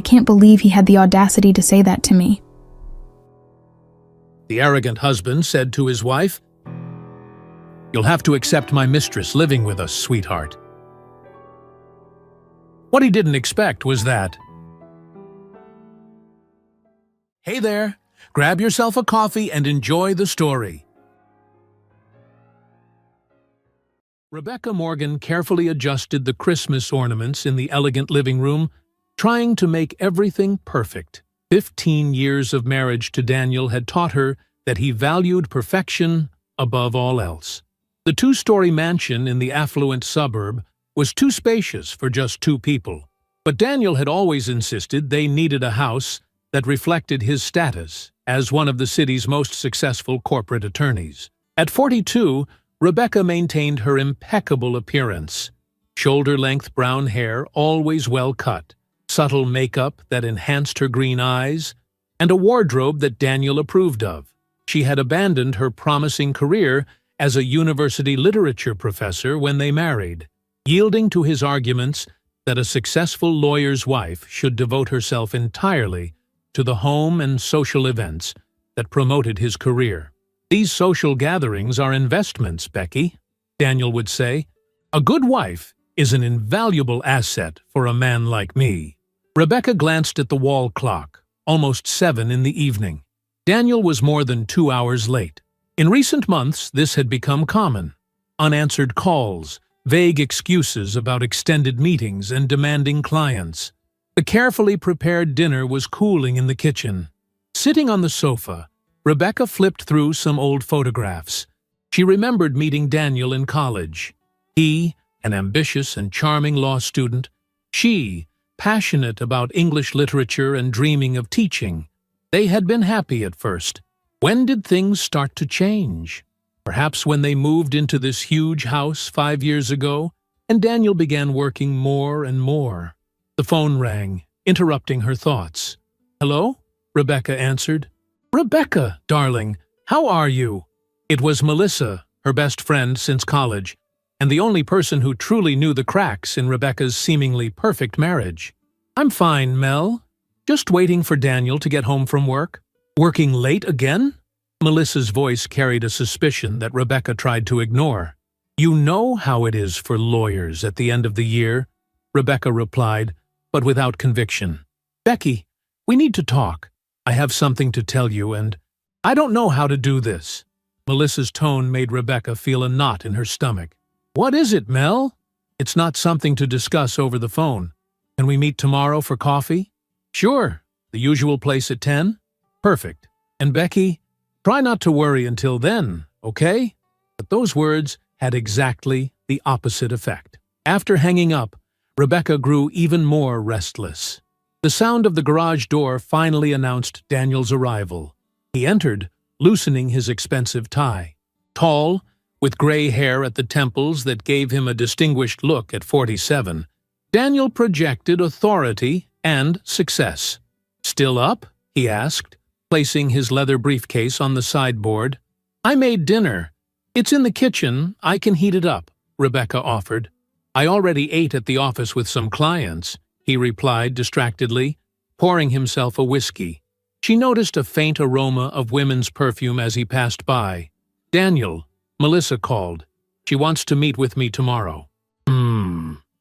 can't believe he had the audacity to say that to me." The arrogant husband said to his wife, "You'll have to accept my mistress living with us, sweetheart." What he didn't expect was that. Hey there, grab yourself a coffee and enjoy the story. Rebecca Morgan carefully adjusted the Christmas ornaments in the elegant living room, trying to make everything perfect. 15 years of marriage to Daniel had taught her that he valued perfection above all else. The two-story mansion in the affluent suburb was too spacious for just two people, but Daniel had always insisted they needed a house that reflected his status as one of the city's most successful corporate attorneys. At 42, Rebecca maintained her impeccable appearance. Shoulder-length brown hair, always well cut, subtle makeup that enhanced her green eyes, and a wardrobe that Daniel approved of. She had abandoned her promising career as a university literature professor when they married, yielding to his arguments that a successful lawyer's wife should devote herself entirely to the home and social events that promoted his career. "These social gatherings are investments, Becky," Daniel would say. "A good wife is an invaluable asset for a man like me." Rebecca glanced at the wall clock, almost 7 in the evening. Daniel was more than 2 hours late. In recent months, this had become common. Unanswered calls, vague excuses about extended meetings and demanding clients. The carefully prepared dinner was cooling in the kitchen. Sitting on the sofa, Rebecca flipped through some old photographs. She remembered meeting Daniel in college. He, an ambitious and charming law student. She, passionate about English literature and dreaming of teaching. They had been happy at first. When did things start to change? Perhaps when they moved into this huge house 5 years ago, and Daniel began working more and more. The phone rang, interrupting her thoughts. "Hello?" Rebecca answered. "Rebecca, darling, how are you?" It was Melissa, her best friend since college, and the only person who truly knew the cracks in Rebecca's seemingly perfect marriage. "I'm fine, Mel. Just waiting for Daniel to get home from work." "Working late again?" Melissa's voice carried a suspicion that Rebecca tried to ignore. "You know how it is for lawyers at the end of the year," Rebecca replied, but without conviction. "Becky, we need to talk. I have something to tell you, and I don't know how to do this." Melissa's tone made Rebecca feel a knot in her stomach. "What is it, Mel?" "It's not something to discuss over the phone. Can we meet tomorrow for coffee?" "Sure. The usual place at 10? "Perfect. And Becky, try not to worry until then, okay?" But those words had exactly the opposite effect. After hanging up, Rebecca grew even more restless. The sound of the garage door finally announced Daniel's arrival. He entered, loosening his expensive tie. Tall, with gray hair at the temples that gave him a distinguished look at 47, Daniel projected authority and success. "Still up?" he asked, placing his leather briefcase on the sideboard. "I made dinner. It's in the kitchen. I can heat it up," Rebecca offered. "I already ate at the office with some clients," he replied distractedly, pouring himself a whiskey. She noticed a faint aroma of women's perfume as he passed by. "Daniel," Melissa called. "She wants to meet with me tomorrow."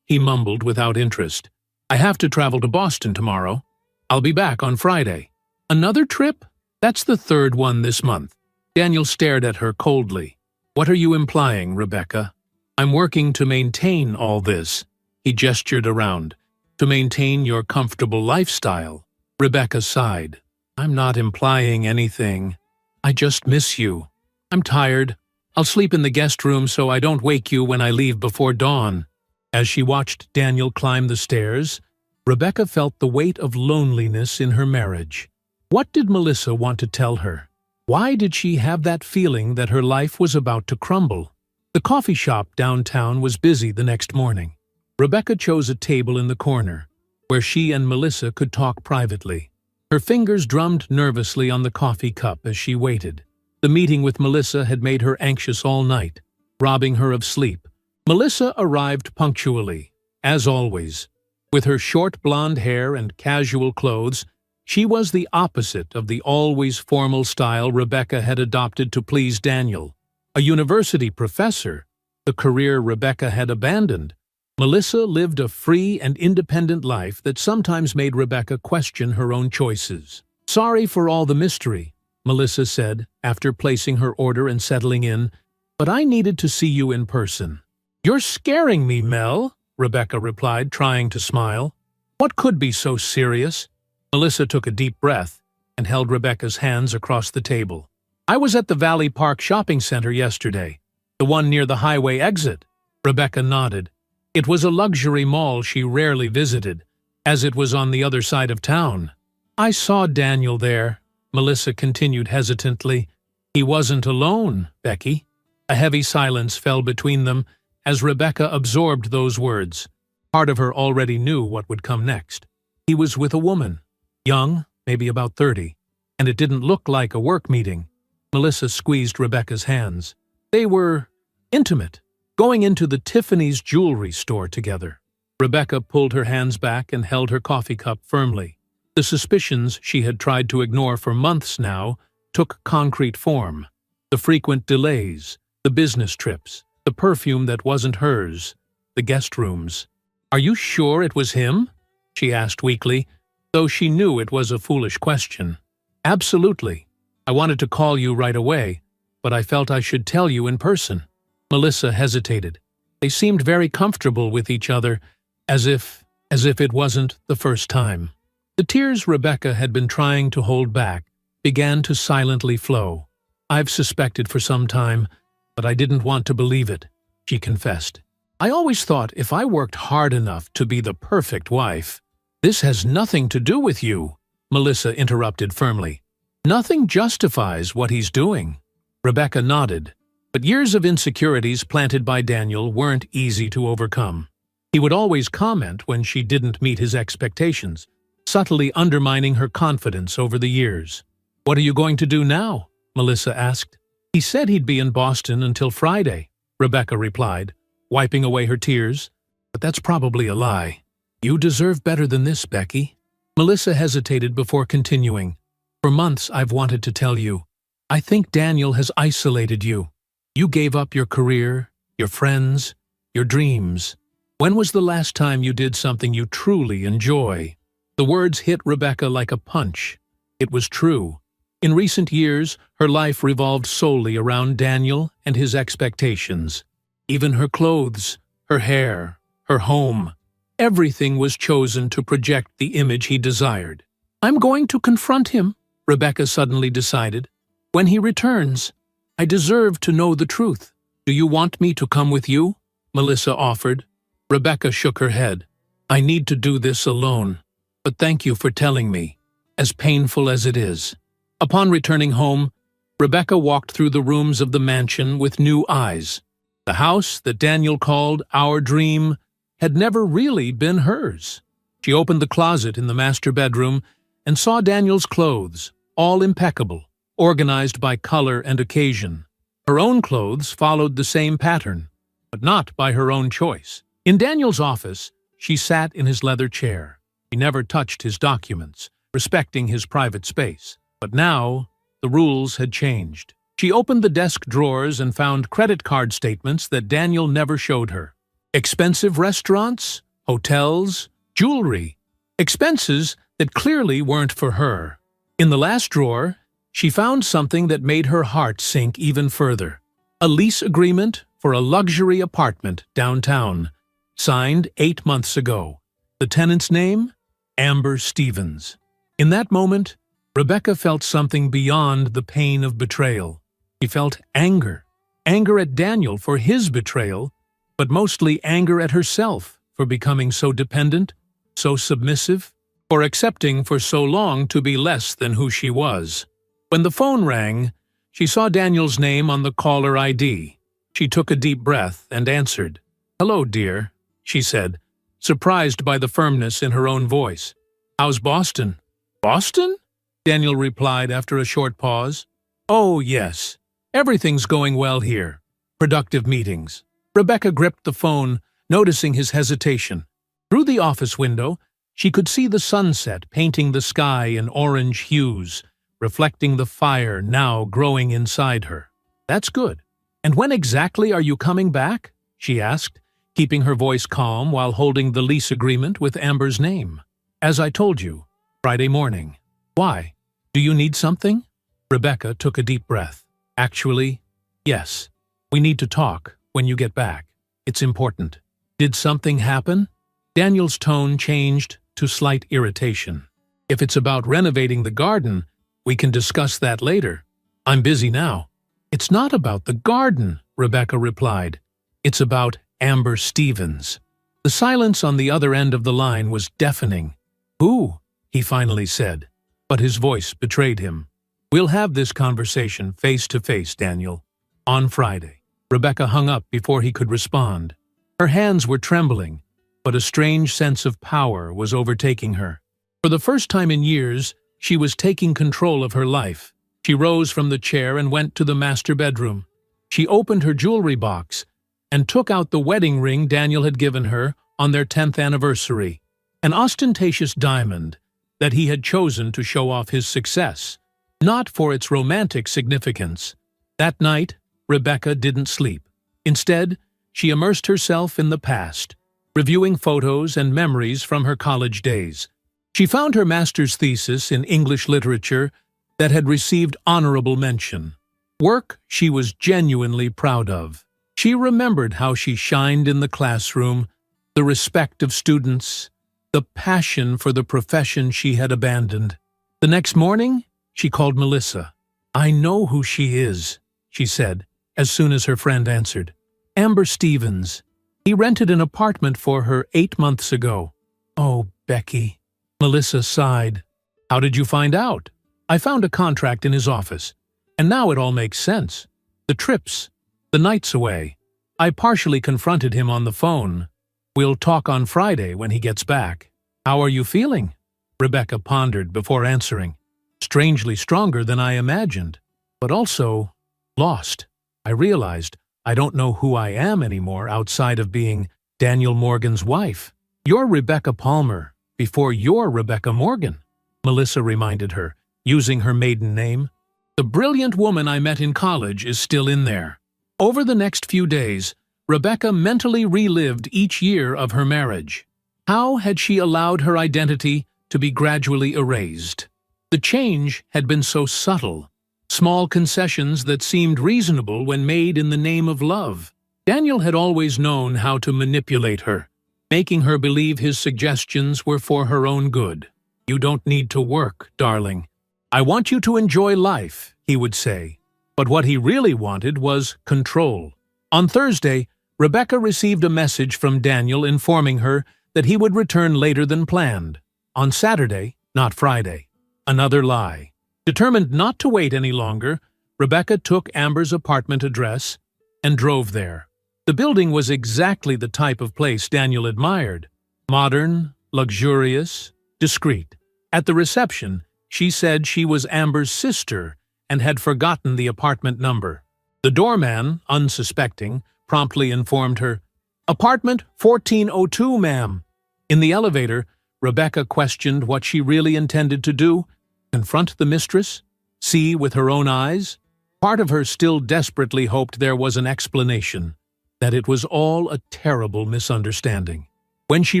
He mumbled without interest. "I have to travel to Boston tomorrow. I'll be back on Friday." "Another trip? That's the 3rd one this month." Daniel stared at her coldly. "What are you implying, Rebecca?" "I'm working to maintain all this." He gestured around. "To maintain your comfortable lifestyle." Rebecca sighed. "I'm not implying anything. I just miss you. I'm tired. I'll sleep in the guest room so I don't wake you when I leave before dawn." As she watched Daniel climb the stairs, Rebecca felt the weight of loneliness in her marriage. What did Melissa want to tell her? Why did she have that feeling that her life was about to crumble? The coffee shop downtown was busy the next morning. Rebecca chose a table in the corner, where she and Melissa could talk privately. Her fingers drummed nervously on the coffee cup as she waited. The meeting with Melissa had made her anxious all night, robbing her of sleep. Melissa arrived punctually, as always. With her short blonde hair and casual clothes, she was the opposite of the always formal style Rebecca had adopted to please Daniel. A university professor, the career Rebecca had abandoned, Melissa lived a free and independent life that sometimes made Rebecca question her own choices. "Sorry for all the mystery," Melissa said, after placing her order and settling in, "but I needed to see you in person." "You're scaring me, Mel," Rebecca replied, trying to smile. "What could be so serious?" Melissa took a deep breath and held Rebecca's hands across the table. "I was at the Valley Park Shopping Center yesterday, the one near the highway exit." Rebecca nodded. It was a luxury mall she rarely visited, as it was on the other side of town. "I saw Daniel there," Melissa continued hesitantly. "He wasn't alone, Becky." A heavy silence fell between them as Rebecca absorbed those words. Part of her already knew what would come next. He was with a woman, young, maybe about 30, and it didn't look like a work meeting. Melissa squeezed Rebecca's hands. They were intimate, going into the Tiffany's jewelry store together. Rebecca pulled her hands back and held her coffee cup firmly. The suspicions she had tried to ignore for months now took concrete form. The frequent delays, the business trips, the perfume that wasn't hers, the guest rooms. "Are you sure it was him?" she asked weakly, though she knew it was a foolish question. "Absolutely. I wanted to call you right away, but I felt I should tell you in person." Melissa hesitated. They seemed very comfortable with each other, as if it wasn't the first time. The tears Rebecca had been trying to hold back began to silently flow. "I've suspected for some time, but I didn't want to believe it," she confessed. "I always thought if I worked hard enough to be the perfect wife—" "This has nothing to do with you," Melissa interrupted firmly. "Nothing justifies what he's doing." Rebecca nodded. But years of insecurities planted by Daniel weren't easy to overcome. He would always comment when she didn't meet his expectations, subtly undermining her confidence over the years. "What are you going to do now?" Melissa asked. "He said he'd be in Boston until Friday," Rebecca replied, wiping away her tears. "But that's probably a lie." "You deserve better than this, Becky." Melissa hesitated before continuing. "For months I've wanted to tell you. I think Daniel has isolated you. You gave up your career, your friends, your dreams. When was the last time you did something you truly enjoy?" The words hit Rebecca like a punch. It was true. In recent years, her life revolved solely around Daniel and his expectations. Even her clothes, her hair, her home, everything was chosen to project the image he desired. "I'm going to confront him," Rebecca suddenly decided. "When he returns, I deserve to know the truth." "Do you want me to come with you?" Melissa offered. Rebecca shook her head. "I need to do this alone. But thank you for telling me, as painful as it is." Upon returning home, Rebecca walked through the rooms of the mansion with new eyes. The house that Daniel called our dream had never really been hers. She opened the closet in the master bedroom and saw Daniel's clothes, all impeccable, organized by color and occasion. Her own clothes followed the same pattern, but not by her own choice. In Daniel's office, she sat in his leather chair. He never touched his documents, respecting his private space. But now, the rules had changed. She opened the desk drawers and found credit card statements that Daniel never showed her. Expensive restaurants, hotels, jewelry. Expenses that clearly weren't for her. In the last drawer, she found something that made her heart sink even further. A lease agreement for a luxury apartment downtown, signed 8 months ago. The tenant's name? Amber Stevens. In that moment, Rebecca felt something beyond the pain of betrayal. She felt anger. Anger at Daniel for his betrayal, but mostly anger at herself for becoming so dependent, so submissive, for accepting for so long to be less than who she was. When the phone rang, she saw Daniel's name on the caller ID. She took a deep breath and answered. "Hello, dear," she said, surprised by the firmness in her own voice. "How's Boston?" "Boston?" Daniel replied after a short pause. "Oh, yes. Everything's going well here. Productive meetings." Rebecca gripped the phone, noticing his hesitation. Through the office window, she could see the sunset painting the sky in orange hues, reflecting the fire now growing inside her. "That's good. And when exactly are you coming back?" she asked, keeping her voice calm while holding the lease agreement with Amber's name. "As I told you, Friday morning." "Why? Do you need something?" Rebecca took a deep breath. "Actually, yes. We need to talk when you get back. It's important." "Did something happen?" Daniel's tone changed to slight irritation. "If it's about renovating the garden, we can discuss that later. I'm busy now." "It's not about the garden," Rebecca replied. "It's about Amber Stevens." The silence on the other end of the line was deafening. "Who?" he finally said, but his voice betrayed him. "We'll have this conversation face to face, Daniel. On Friday." Rebecca hung up before he could respond. Her hands were trembling, but a strange sense of power was overtaking her. For the first time in years, she was taking control of her life. She rose from the chair and went to the master bedroom. She opened her jewelry box and took out the wedding ring Daniel had given her on their 10th anniversary, an ostentatious diamond that he had chosen to show off his success, not for its romantic significance. That night, Rebecca didn't sleep. Instead, she immersed herself in the past, reviewing photos and memories from her college days. She found her master's thesis in English literature that had received honorable mention, work she was genuinely proud of. She remembered how she shined in the classroom, the respect of students, the passion for the profession she had abandoned. The next morning, she called Melissa. "I know who she is," she said, as soon as her friend answered. "Amber Stevens. He rented an apartment for her 8 months ago." "Oh, Becky." Melissa sighed. "How did you find out?" "I found a contract in his office, and now it all makes sense. The trips, the nights away. I partially confronted him on the phone. We'll talk on Friday when he gets back." "How are you feeling?" Rebecca pondered before answering. "Strangely stronger than I imagined, but also lost. I realized I don't know who I am anymore outside of being Daniel Morgan's wife." "You're Rebecca Palmer before you're Rebecca Morgan," Melissa reminded her, using her maiden name. "The brilliant woman I met in college is still in there." Over the next few days, Rebecca mentally relived each year of her marriage. How had she allowed her identity to be gradually erased? The change had been so subtle, small concessions that seemed reasonable when made in the name of love. Daniel had always known how to manipulate her, making her believe his suggestions were for her own good. "You don't need to work, darling. I want you to enjoy life," he would say. But what he really wanted was control. On Thursday, Rebecca received a message from Daniel informing her that he would return later than planned. On Saturday, not Friday. Another lie. Determined not to wait any longer, Rebecca took Amber's apartment address and drove there. The building was exactly the type of place Daniel admired. Modern, luxurious, discreet. At the reception, she said she was Amber's sister and had forgotten the apartment number. The doorman, unsuspecting, promptly informed her, "Apartment 1402, ma'am." In the elevator, Rebecca questioned what she really intended to do. Confront the mistress? See with her own eyes? Part of her still desperately hoped there was an explanation, that it was all a terrible misunderstanding. When she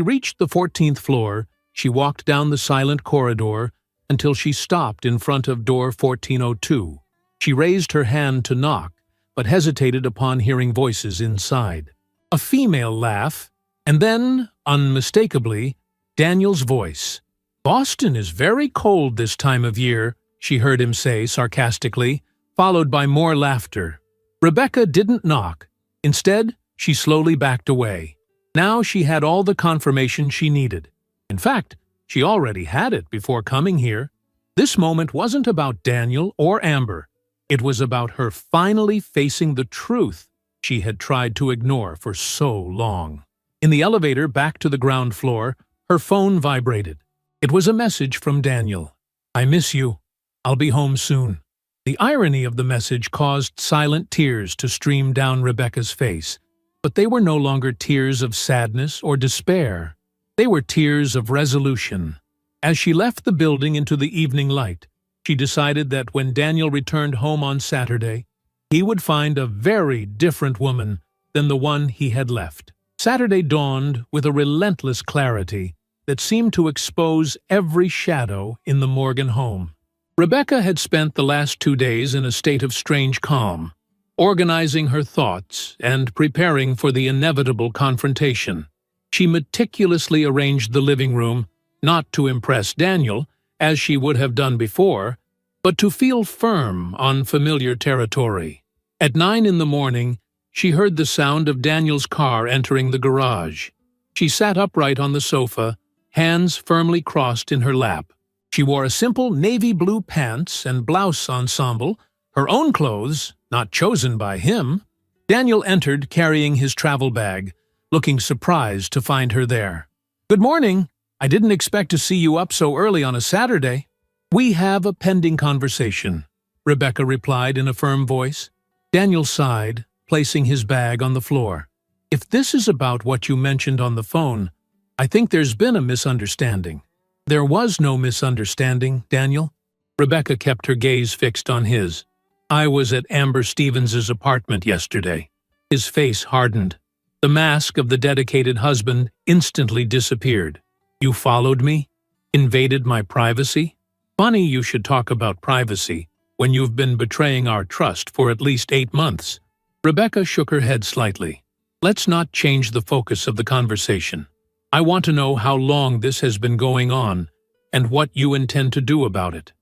reached the 14th floor, she walked down the silent corridor until she stopped in front of door 1402. She raised her hand to knock, but hesitated upon hearing voices inside. A female laugh, and then, unmistakably, Daniel's voice. "Boston is very cold this time of year," she heard him say sarcastically, followed by more laughter. Rebecca didn't knock. Instead, she slowly backed away. Now she had all the confirmation she needed. In fact, she already had it before coming here. This moment wasn't about Daniel or Amber. It was about her finally facing the truth she had tried to ignore for so long. In the elevator back to the ground floor, her phone vibrated. It was a message from Daniel. "I miss you. I'll be home soon." The irony of the message caused silent tears to stream down Rebecca's face, but they were no longer tears of sadness or despair. They were tears of resolution. As she left the building into the evening light, she decided that when Daniel returned home on Saturday, he would find a very different woman than the one he had left. Saturday dawned with a relentless clarity that seemed to expose every shadow in the Morgan home. Rebecca had spent the last 2 days in a state of strange calm, organizing her thoughts and preparing for the inevitable confrontation. She meticulously arranged the living room, not to impress Daniel, as she would have done before, but to feel firm on familiar territory. At 9 in the morning, she heard the sound of Daniel's car entering the garage. She sat upright on the sofa, hands firmly crossed in her lap. She wore a simple navy blue pants and blouse ensemble, her own clothes, not chosen by him. Daniel entered carrying his travel bag, looking surprised to find her there. "Good morning. I didn't expect to see you up so early on a Saturday." "We have a pending conversation," Rebecca replied in a firm voice. Daniel sighed, placing his bag on the floor. "If this is about what you mentioned on the phone, I think there's been a misunderstanding." "There was no misunderstanding, Daniel." Rebecca kept her gaze fixed on his. "I was at Amber Stevens's apartment yesterday." His face hardened. The mask of the dedicated husband instantly disappeared. "You followed me? Invaded my privacy? Funny you should talk about privacy when you've been betraying our trust for at least 8 months. Rebecca shook her head slightly. "Let's not change the focus of the conversation. I want to know how long this has been going on and what you intend to do about it."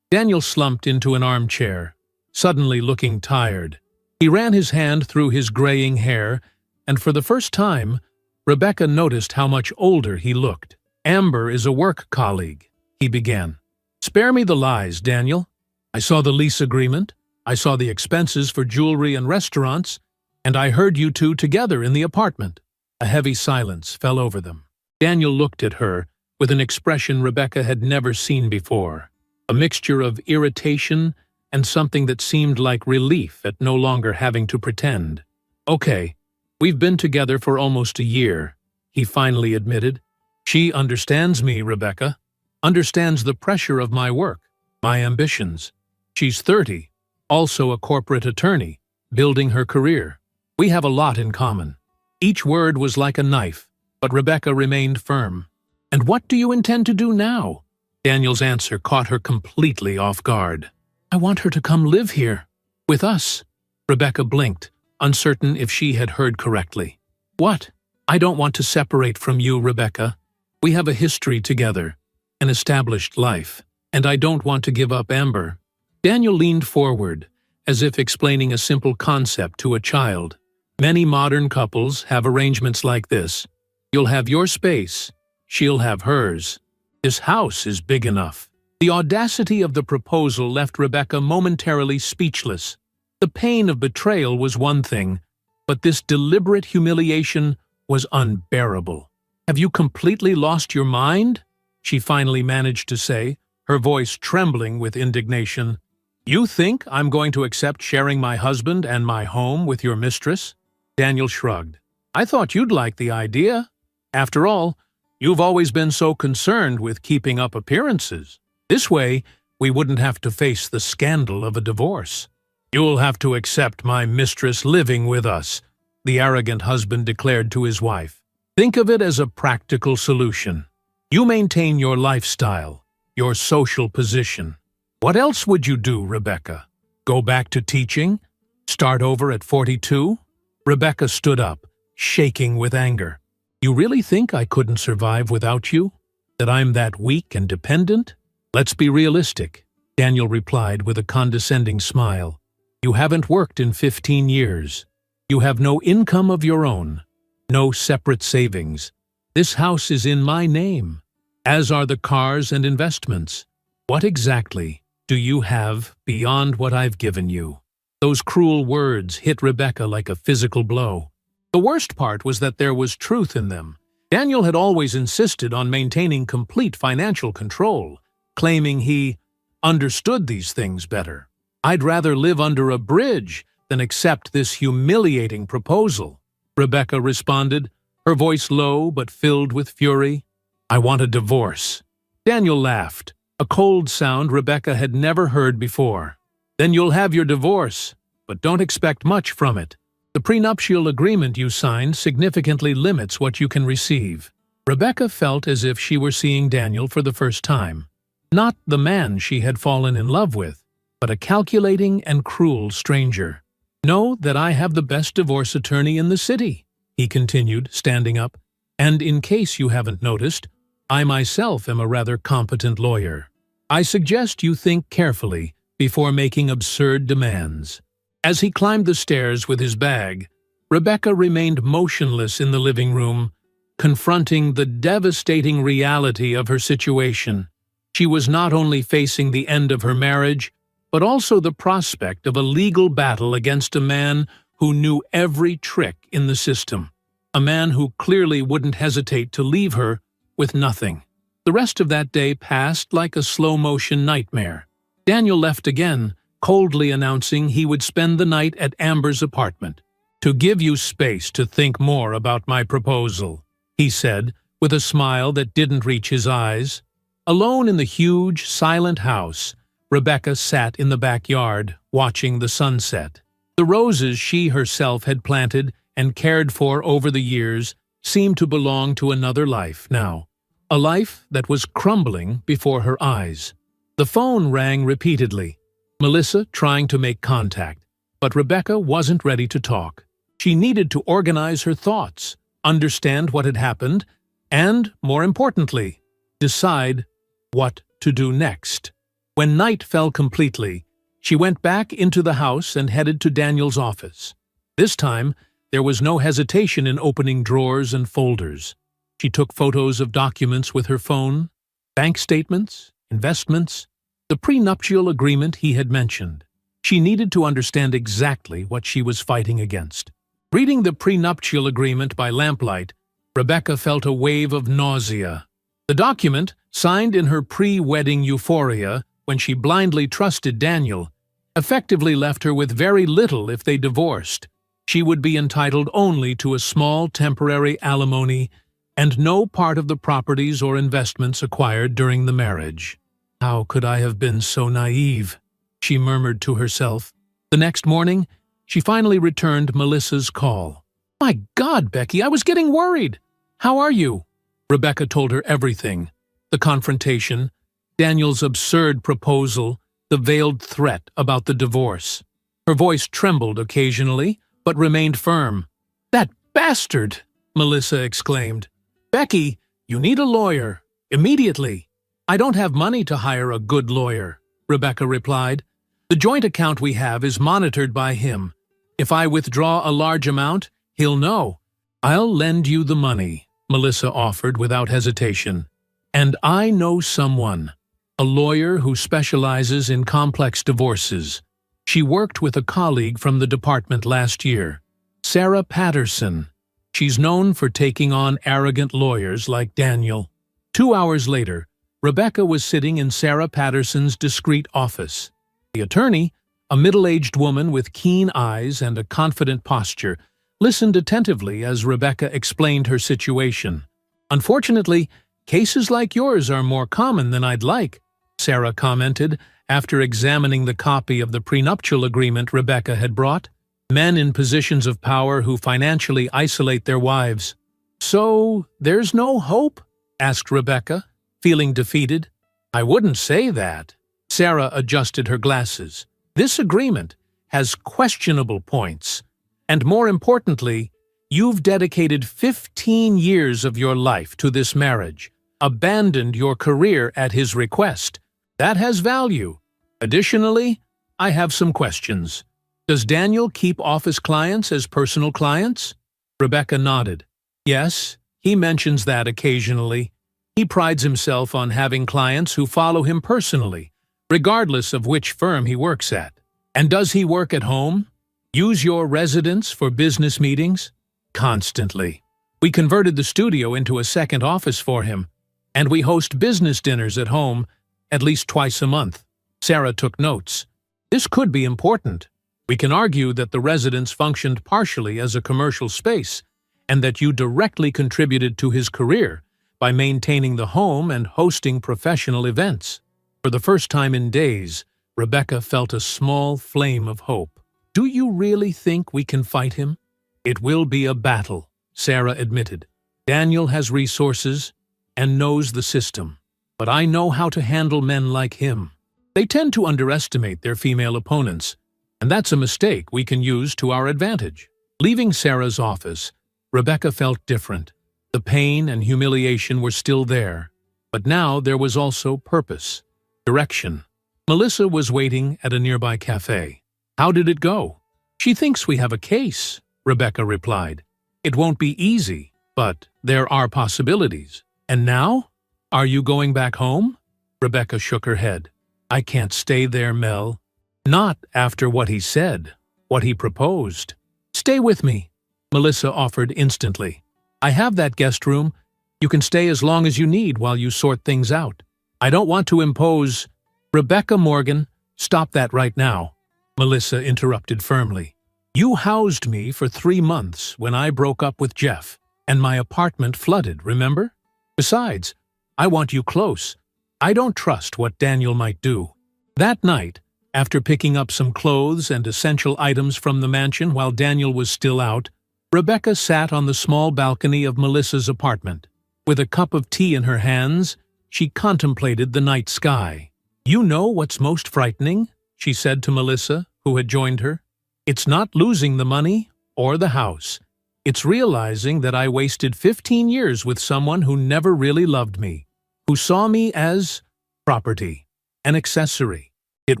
Daniel slumped into an armchair, suddenly looking tired. He ran his hand through his graying hair, and for the first time, Rebecca noticed how much older he looked. "Amber is a work colleague," he began. "Spare me the lies, Daniel. I saw the lease agreement, I saw the expenses for jewelry and restaurants, and I heard you two together in the apartment." A heavy silence fell over them. Daniel looked at her with an expression Rebecca had never seen before, a mixture of irritation and something that seemed like relief at no longer having to pretend. "Okay, we've been together for almost a year," he finally admitted. "She understands me, Rebecca, understands the pressure of my work, my ambitions. She's 30, also a corporate attorney, building her career. We have a lot in common." Each word was like a knife, but Rebecca remained firm. "And what do you intend to do now?" Daniel's answer caught her completely off guard. "I want her to come live here, with us." Rebecca blinked, uncertain if she had heard correctly. "What?" "I don't want to separate from you, Rebecca. We have a history together, an established life, and I don't want to give up Amber." Daniel leaned forward, as if explaining a simple concept to a child. "Many modern couples have arrangements like this. You'll have your space, she'll have hers. This house is big enough." The audacity of the proposal left Rebecca momentarily speechless. The pain of betrayal was one thing, but this deliberate humiliation was unbearable. "Have you completely lost your mind?" she finally managed to say, her voice trembling with indignation. "You think I'm going to accept sharing my husband and my home with your mistress?" Daniel shrugged. "I thought you'd like the idea. After all, you've always been so concerned with keeping up appearances. This way, we wouldn't have to face the scandal of a divorce." "You'll have to accept my mistress living with us," the arrogant husband declared to his wife. "Think of it as a practical solution. You maintain your lifestyle, your social position. What else would you do, Rebecca? Go back to teaching? Start over at 42? Rebecca stood up, shaking with anger. "You really think I couldn't survive without you? That I'm that weak and dependent?" "Let's be realistic," Daniel replied with a condescending smile. "You haven't worked in 15 years. You have no income of your own, no separate savings. This house is in my name, as are the cars and investments. What exactly do you have beyond what I've given you?" Those cruel words hit Rebecca like a physical blow. The worst part was that there was truth in them. Daniel had always insisted on maintaining complete financial control, claiming he understood these things better. "I'd rather live under a bridge than accept this humiliating proposal," Rebecca responded, her voice low but filled with fury. "I want a divorce." Daniel laughed, a cold sound Rebecca had never heard before. "Then you'll have your divorce, but don't expect much from it. The prenuptial agreement you signed significantly limits what you can receive." Rebecca felt as if she were seeing Daniel for the first time. Not the man she had fallen in love with, but a calculating and cruel stranger. "Know that I have the best divorce attorney in the city," he continued, standing up. "And in case you haven't noticed, I myself am a rather competent lawyer. I suggest you think carefully before making absurd demands." As he climbed the stairs with his bag, Rebecca remained motionless in the living room, confronting the devastating reality of her situation. She was not only facing the end of her marriage, but also the prospect of a legal battle against a man who knew every trick in the system, a man who clearly wouldn't hesitate to leave her with nothing. The rest of that day passed like a slow-motion nightmare. Daniel left again, coldly announcing he would spend the night at Amber's apartment. "To give you space to think more about my proposal," he said, with a smile that didn't reach his eyes. Alone in the huge, silent house, Rebecca sat in the backyard, watching the sunset. The roses she herself had planted and cared for over the years seemed to belong to another life now, a life that was crumbling before her eyes. The phone rang repeatedly, Melissa trying to make contact, but Rebecca wasn't ready to talk. She needed to organize her thoughts, understand what had happened, and, more importantly, decide what to do next. When night fell completely, she went back into the house and headed to Daniel's office. This time, there was no hesitation in opening drawers and folders. She took photos of documents with her phone, bank statements, investments, the prenuptial agreement he had mentioned. She needed to understand exactly what she was fighting against. Reading the prenuptial agreement by lamplight, Rebecca felt a wave of nausea. The document, signed in her pre-wedding euphoria when she blindly trusted Daniel, effectively left her with very little if they divorced. She would be entitled only to a small temporary alimony and no part of the properties or investments acquired during the marriage. "How could I have been so naive?" she murmured to herself. The next morning, she finally returned Melissa's call. "My God, Becky, I was getting worried. How are you?" Rebecca told her everything. The confrontation, Daniel's absurd proposal, the veiled threat about the divorce. Her voice trembled occasionally, but remained firm. "That bastard!" Melissa exclaimed. "Becky, you need a lawyer. Immediately." "I don't have money to hire a good lawyer," Rebecca replied. "The joint account we have is monitored by him. If I withdraw a large amount, he'll know." "I'll lend you the money," Melissa offered without hesitation. "And I know someone, a lawyer who specializes in complex divorces. She worked with a colleague from the department last year, Sarah Patterson. She's known for taking on arrogant lawyers like Daniel." 2 hours later, Rebecca was sitting in Sarah Patterson's discreet office. The attorney, a middle-aged woman with keen eyes and a confident posture, listened attentively as Rebecca explained her situation. "Unfortunately, cases like yours are more common than I'd like," Sarah commented after examining the copy of the prenuptial agreement Rebecca had brought. "Men in positions of power who financially isolate their wives." "So, there's no hope?" asked Rebecca, feeling defeated. "I wouldn't say that." Sarah adjusted her glasses. "This agreement has questionable points. And more importantly, you've dedicated 15 years of your life to this marriage, abandoned your career at his request. That has value. Additionally, I have some questions. Does Daniel keep office clients as personal clients?" Rebecca nodded. "Yes, he mentions that occasionally. He prides himself on having clients who follow him personally, regardless of which firm he works at." "And does he work at home? Use your residence for business meetings?" "Constantly. We converted the studio into a second office for him, and we host business dinners at home at least twice a month." Sarah took notes. "This could be important. We can argue that the residence functioned partially as a commercial space, and that you directly contributed to his career by maintaining the home and hosting professional events. For the first time in days, Rebecca felt a small flame of hope. Do you really think we can fight him? It will be a battle, Sarah admitted. Daniel has resources and knows the system, but I know how to handle men like him. They tend to underestimate their female opponents, and that's a mistake we can use to our advantage. Leaving Sarah's office, Rebecca felt different. The pain and humiliation were still there, but now there was also purpose, direction. Melissa was waiting at a nearby cafe. How did it go? She thinks we have a case, Rebecca replied. It won't be easy, but there are possibilities. And now? Are you going back home? Rebecca shook her head. I can't stay there, Mel. Not after what he said, what he proposed. Stay with me, Melissa offered instantly. I have that guest room. You can stay as long as you need while you sort things out. I don't want to impose. Rebecca Morgan, stop that right now, Melissa interrupted firmly. You housed me for 3 months when I broke up with Jeff, and my apartment flooded, remember? Besides, I want you close. I don't trust what Daniel might do. That night, after picking up some clothes and essential items from the mansion while Daniel was still out, Rebecca sat on the small balcony of Melissa's apartment. With a cup of tea in her hands, she contemplated the night sky. You know what's most frightening? She said to Melissa, who had joined her. It's not losing the money or the house. It's realizing that I wasted 15 years with someone who never really loved me, who saw me as property, an accessory. It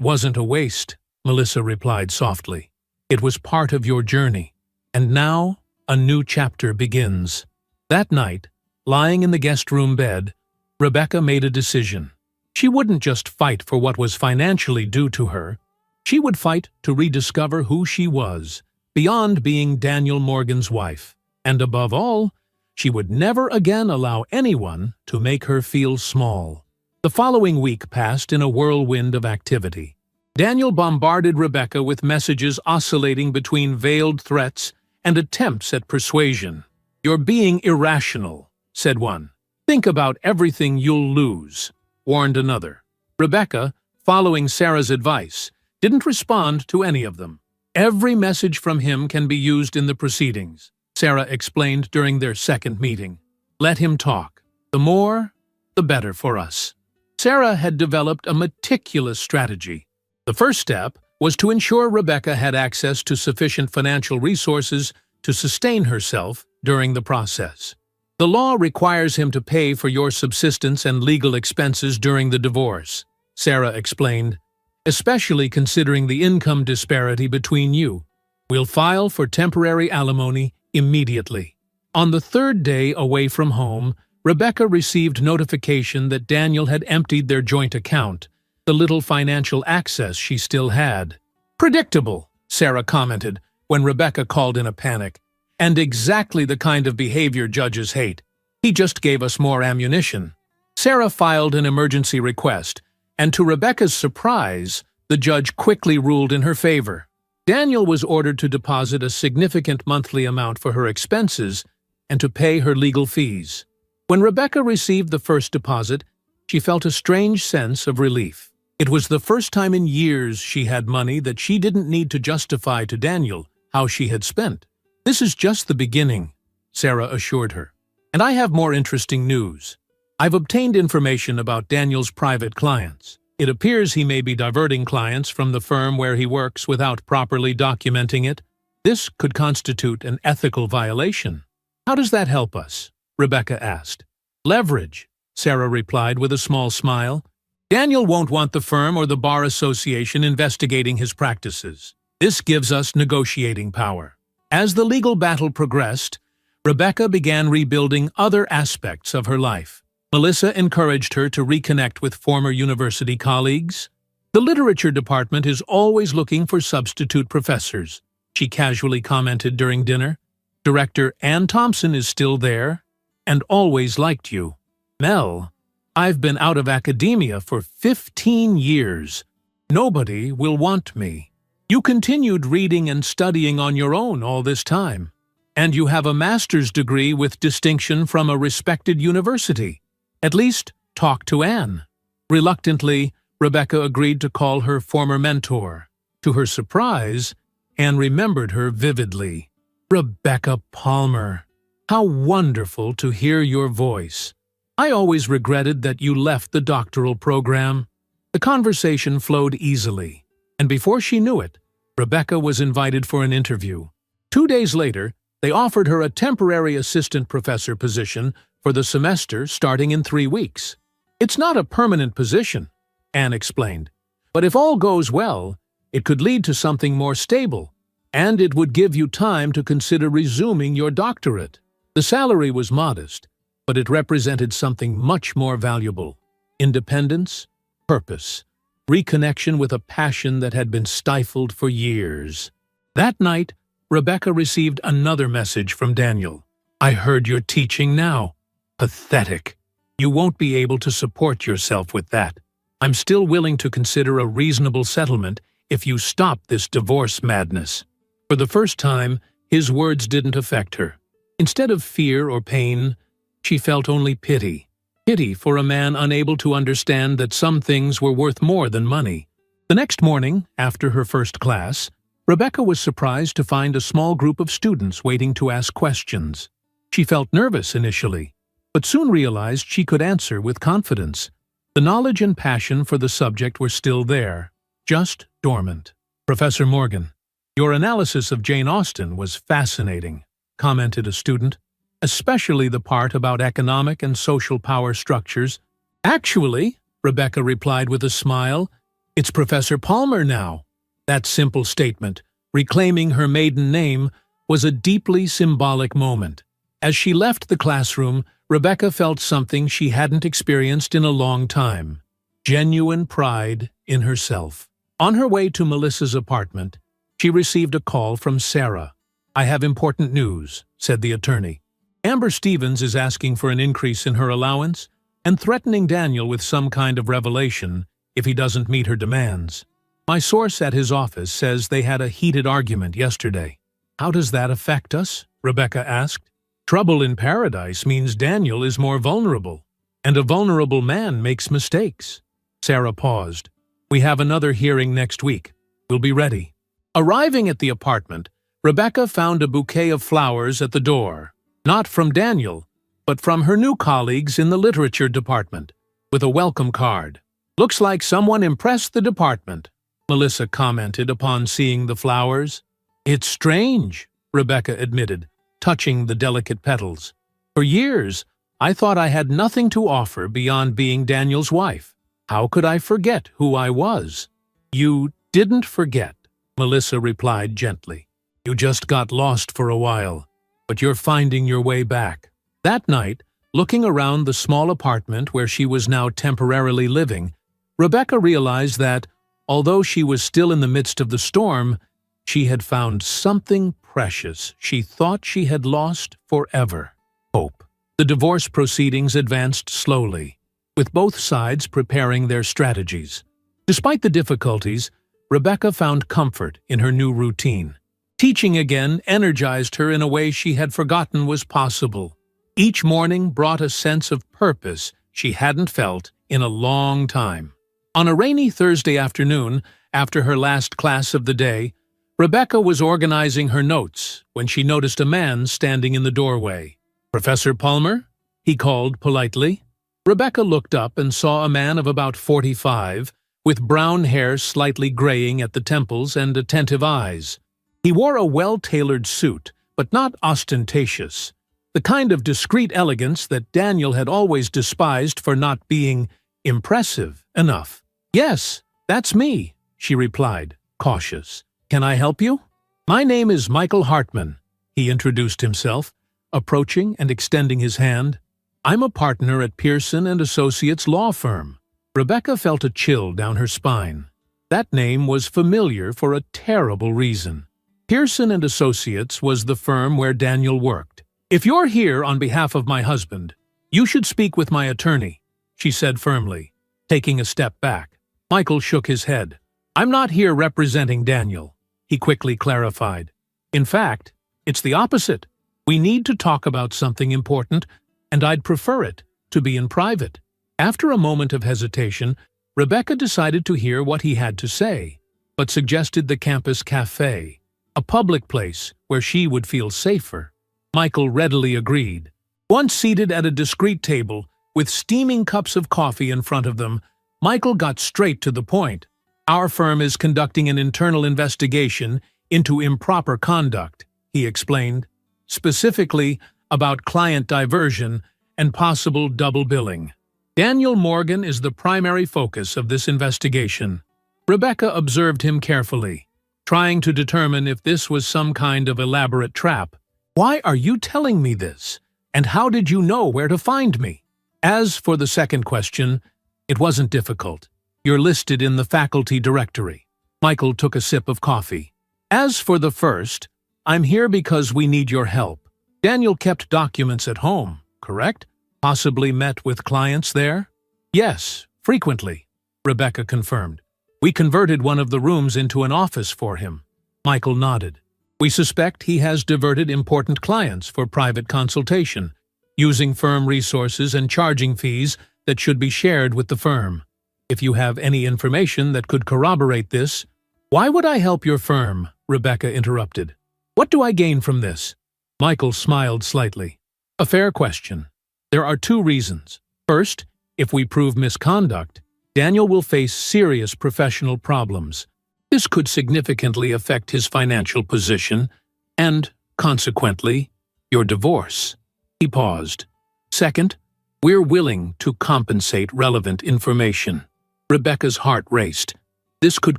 wasn't a waste, Melissa replied softly. It was part of your journey. And now, a new chapter begins. That night, lying in the guest room bed, Rebecca made a decision. She wouldn't just fight for what was financially due to her. She would fight to rediscover who she was, beyond being Daniel Morgan's wife. And above all, she would never again allow anyone to make her feel small. The following week passed in a whirlwind of activity. Daniel bombarded Rebecca with messages oscillating between veiled threats and attempts at persuasion. You're being irrational, said one. Think about everything you'll lose, warned another. Rebecca, following Sarah's advice, didn't respond to any of them. Every message from him can be used in the proceedings, Sarah explained during their second meeting. Let him talk. The more, the better for us. Sarah had developed a meticulous strategy. The first step was to ensure Rebecca had access to sufficient financial resources to sustain herself during the process. The law requires him to pay for your subsistence and legal expenses during the divorce, Sarah explained, especially considering the income disparity between you. We'll file for temporary alimony immediately. On the 3rd day away from home, Rebecca received notification that Daniel had emptied their joint account, the little financial access she still had. Predictable, Sarah commented when Rebecca called in a panic, and exactly the kind of behavior judges hate. He just gave us more ammunition. Sarah filed an emergency request, and to Rebecca's surprise, the judge quickly ruled in her favor. Daniel was ordered to deposit a significant monthly amount for her expenses and to pay her legal fees. When Rebecca received the first deposit, she felt a strange sense of relief. It was the first time in years she had money that she didn't need to justify to Daniel how she had spent. This is just the beginning, Sarah assured her. And I have more interesting news. I've obtained information about Daniel's private clients. It appears he may be diverting clients from the firm where he works without properly documenting it. This could constitute an ethical violation. How does that help us? Rebecca asked. Leverage, Sarah replied with a small smile. Daniel won't want the firm or the bar association investigating his practices. This gives us negotiating power. As the legal battle progressed, Rebecca began rebuilding other aspects of her life. Melissa encouraged her to reconnect with former university colleagues. The literature department is always looking for substitute professors, she casually commented during dinner. Director Ann Thompson is still there and always liked you. Mel, I've been out of academia for 15 years. Nobody will want me. You continued reading and studying on your own all this time. And you have a master's degree with distinction from a respected university. At least, talk to Anne. Reluctantly, Rebecca agreed to call her former mentor. To her surprise, Anne remembered her vividly. Rebecca Palmer. How wonderful to hear your voice. I always regretted that you left the doctoral program. The conversation flowed easily, and before she knew it, Rebecca was invited for an interview. 2 days later, they offered her a temporary assistant professor position for the semester starting in 3 weeks. It's not a permanent position, Anne explained, but if all goes well, it could lead to something more stable, and it would give you time to consider resuming your doctorate. The salary was modest, but it represented something much more valuable: independence, purpose, reconnection with a passion that had been stifled for years. That night, Rebecca received another message from Daniel. I heard you're teaching now. Pathetic. You won't be able to support yourself with that. I'm still willing to consider a reasonable settlement if you stop this divorce madness. For the first time, his words didn't affect her. Instead of fear or pain, she felt only pity. Pity for a man unable to understand that some things were worth more than money. The next morning, after her first class, Rebecca was surprised to find a small group of students waiting to ask questions. She felt nervous initially, but soon realized she could answer with confidence. The knowledge and passion for the subject were still there, just dormant. Professor Morgan, your analysis of Jane Austen was fascinating, commented a student, especially the part about economic and social power structures. Actually, Rebecca replied with a smile, it's Professor Palmer now. That simple statement, reclaiming her maiden name, was a deeply symbolic moment. As she left the classroom, Rebecca felt something she hadn't experienced in a long time: genuine pride in herself. On her way to Melissa's apartment, she received a call from Sarah. I have important news, said the attorney. Amber Stevens is asking for an increase in her allowance and threatening Daniel with some kind of revelation if he doesn't meet her demands. My source at his office says they had a heated argument yesterday. How does that affect us? Rebecca asked. Trouble in paradise means Daniel is more vulnerable, and a vulnerable man makes mistakes. Sarah paused. We have another hearing next week. We'll be ready. Arriving at the apartment, Rebecca found a bouquet of flowers at the door, not from Daniel, but from her new colleagues in the literature department, with a welcome card. Looks like someone impressed the department, Melissa commented upon seeing the flowers. It's strange, Rebecca admitted, touching the delicate petals. For years, I thought I had nothing to offer beyond being Daniel's wife. How could I forget who I was? You didn't forget, Melissa replied gently. You just got lost for a while, but you're finding your way back. That night, looking around the small apartment where she was now temporarily living, Rebecca realized that, although she was still in the midst of the storm, she had found something precious she thought she had lost forever: hope. The divorce proceedings advanced slowly, with both sides preparing their strategies. Despite the difficulties, Rebecca found comfort in her new routine. Teaching again energized her in a way she had forgotten was possible. Each morning brought a sense of purpose she hadn't felt in a long time. On a rainy Thursday afternoon, after her last class of the day, Rebecca was organizing her notes when she noticed a man standing in the doorway. Professor Palmer? He called politely. Rebecca looked up and saw a man of about 45, with brown hair slightly graying at the temples and attentive eyes. He wore a well-tailored suit, but not ostentatious, the kind of discreet elegance that Daniel had always despised for not being impressive enough. Yes, that's me, she replied, cautious. Can I help you? My name is Michael Hartman, he introduced himself, approaching and extending his hand. I'm a partner at Pearson & Associates law firm. Rebecca felt a chill down her spine. That name was familiar for a terrible reason. Pearson & Associates was the firm where Daniel worked. If you're here on behalf of my husband, you should speak with my attorney, she said firmly, taking a step back. Michael shook his head. I'm not here representing Daniel, he quickly clarified. In fact, it's the opposite. We need to talk about something important, and I'd prefer it to be in private. After a moment of hesitation, Rebecca decided to hear what he had to say, but suggested the campus cafe, a public place where she would feel safer. Michael readily agreed. Once seated at a discreet table, with steaming cups of coffee in front of them, Michael got straight to the point. "Our firm is conducting an internal investigation into improper conduct," he explained, "specifically about client diversion and possible double billing. Daniel Morgan is the primary focus of this investigation." Rebecca observed him carefully, trying to determine if this was some kind of elaborate trap. "Why are you telling me this? And how did you know where to find me?" "As for the second question, it wasn't difficult. You're listed in the faculty directory." Michael took a sip of coffee. "As for the first, I'm here because we need your help. Daniel kept documents at home, correct? Possibly met with clients there?" "Yes, frequently," Rebecca confirmed. "We converted one of the rooms into an office for him." Michael nodded. "We suspect he has diverted important clients for private consultation, using firm resources and charging fees that should be shared with the firm. If you have any information that could corroborate this—" "Why would I help your firm?" Rebecca interrupted. "What do I gain from this?" Michael smiled slightly. "A fair question. There are two reasons. First, if we prove misconduct, Daniel will face serious professional problems. This could significantly affect his financial position and, consequently, your divorce." He paused. "Second, we're willing to compensate relevant information." Rebecca's heart raced. This could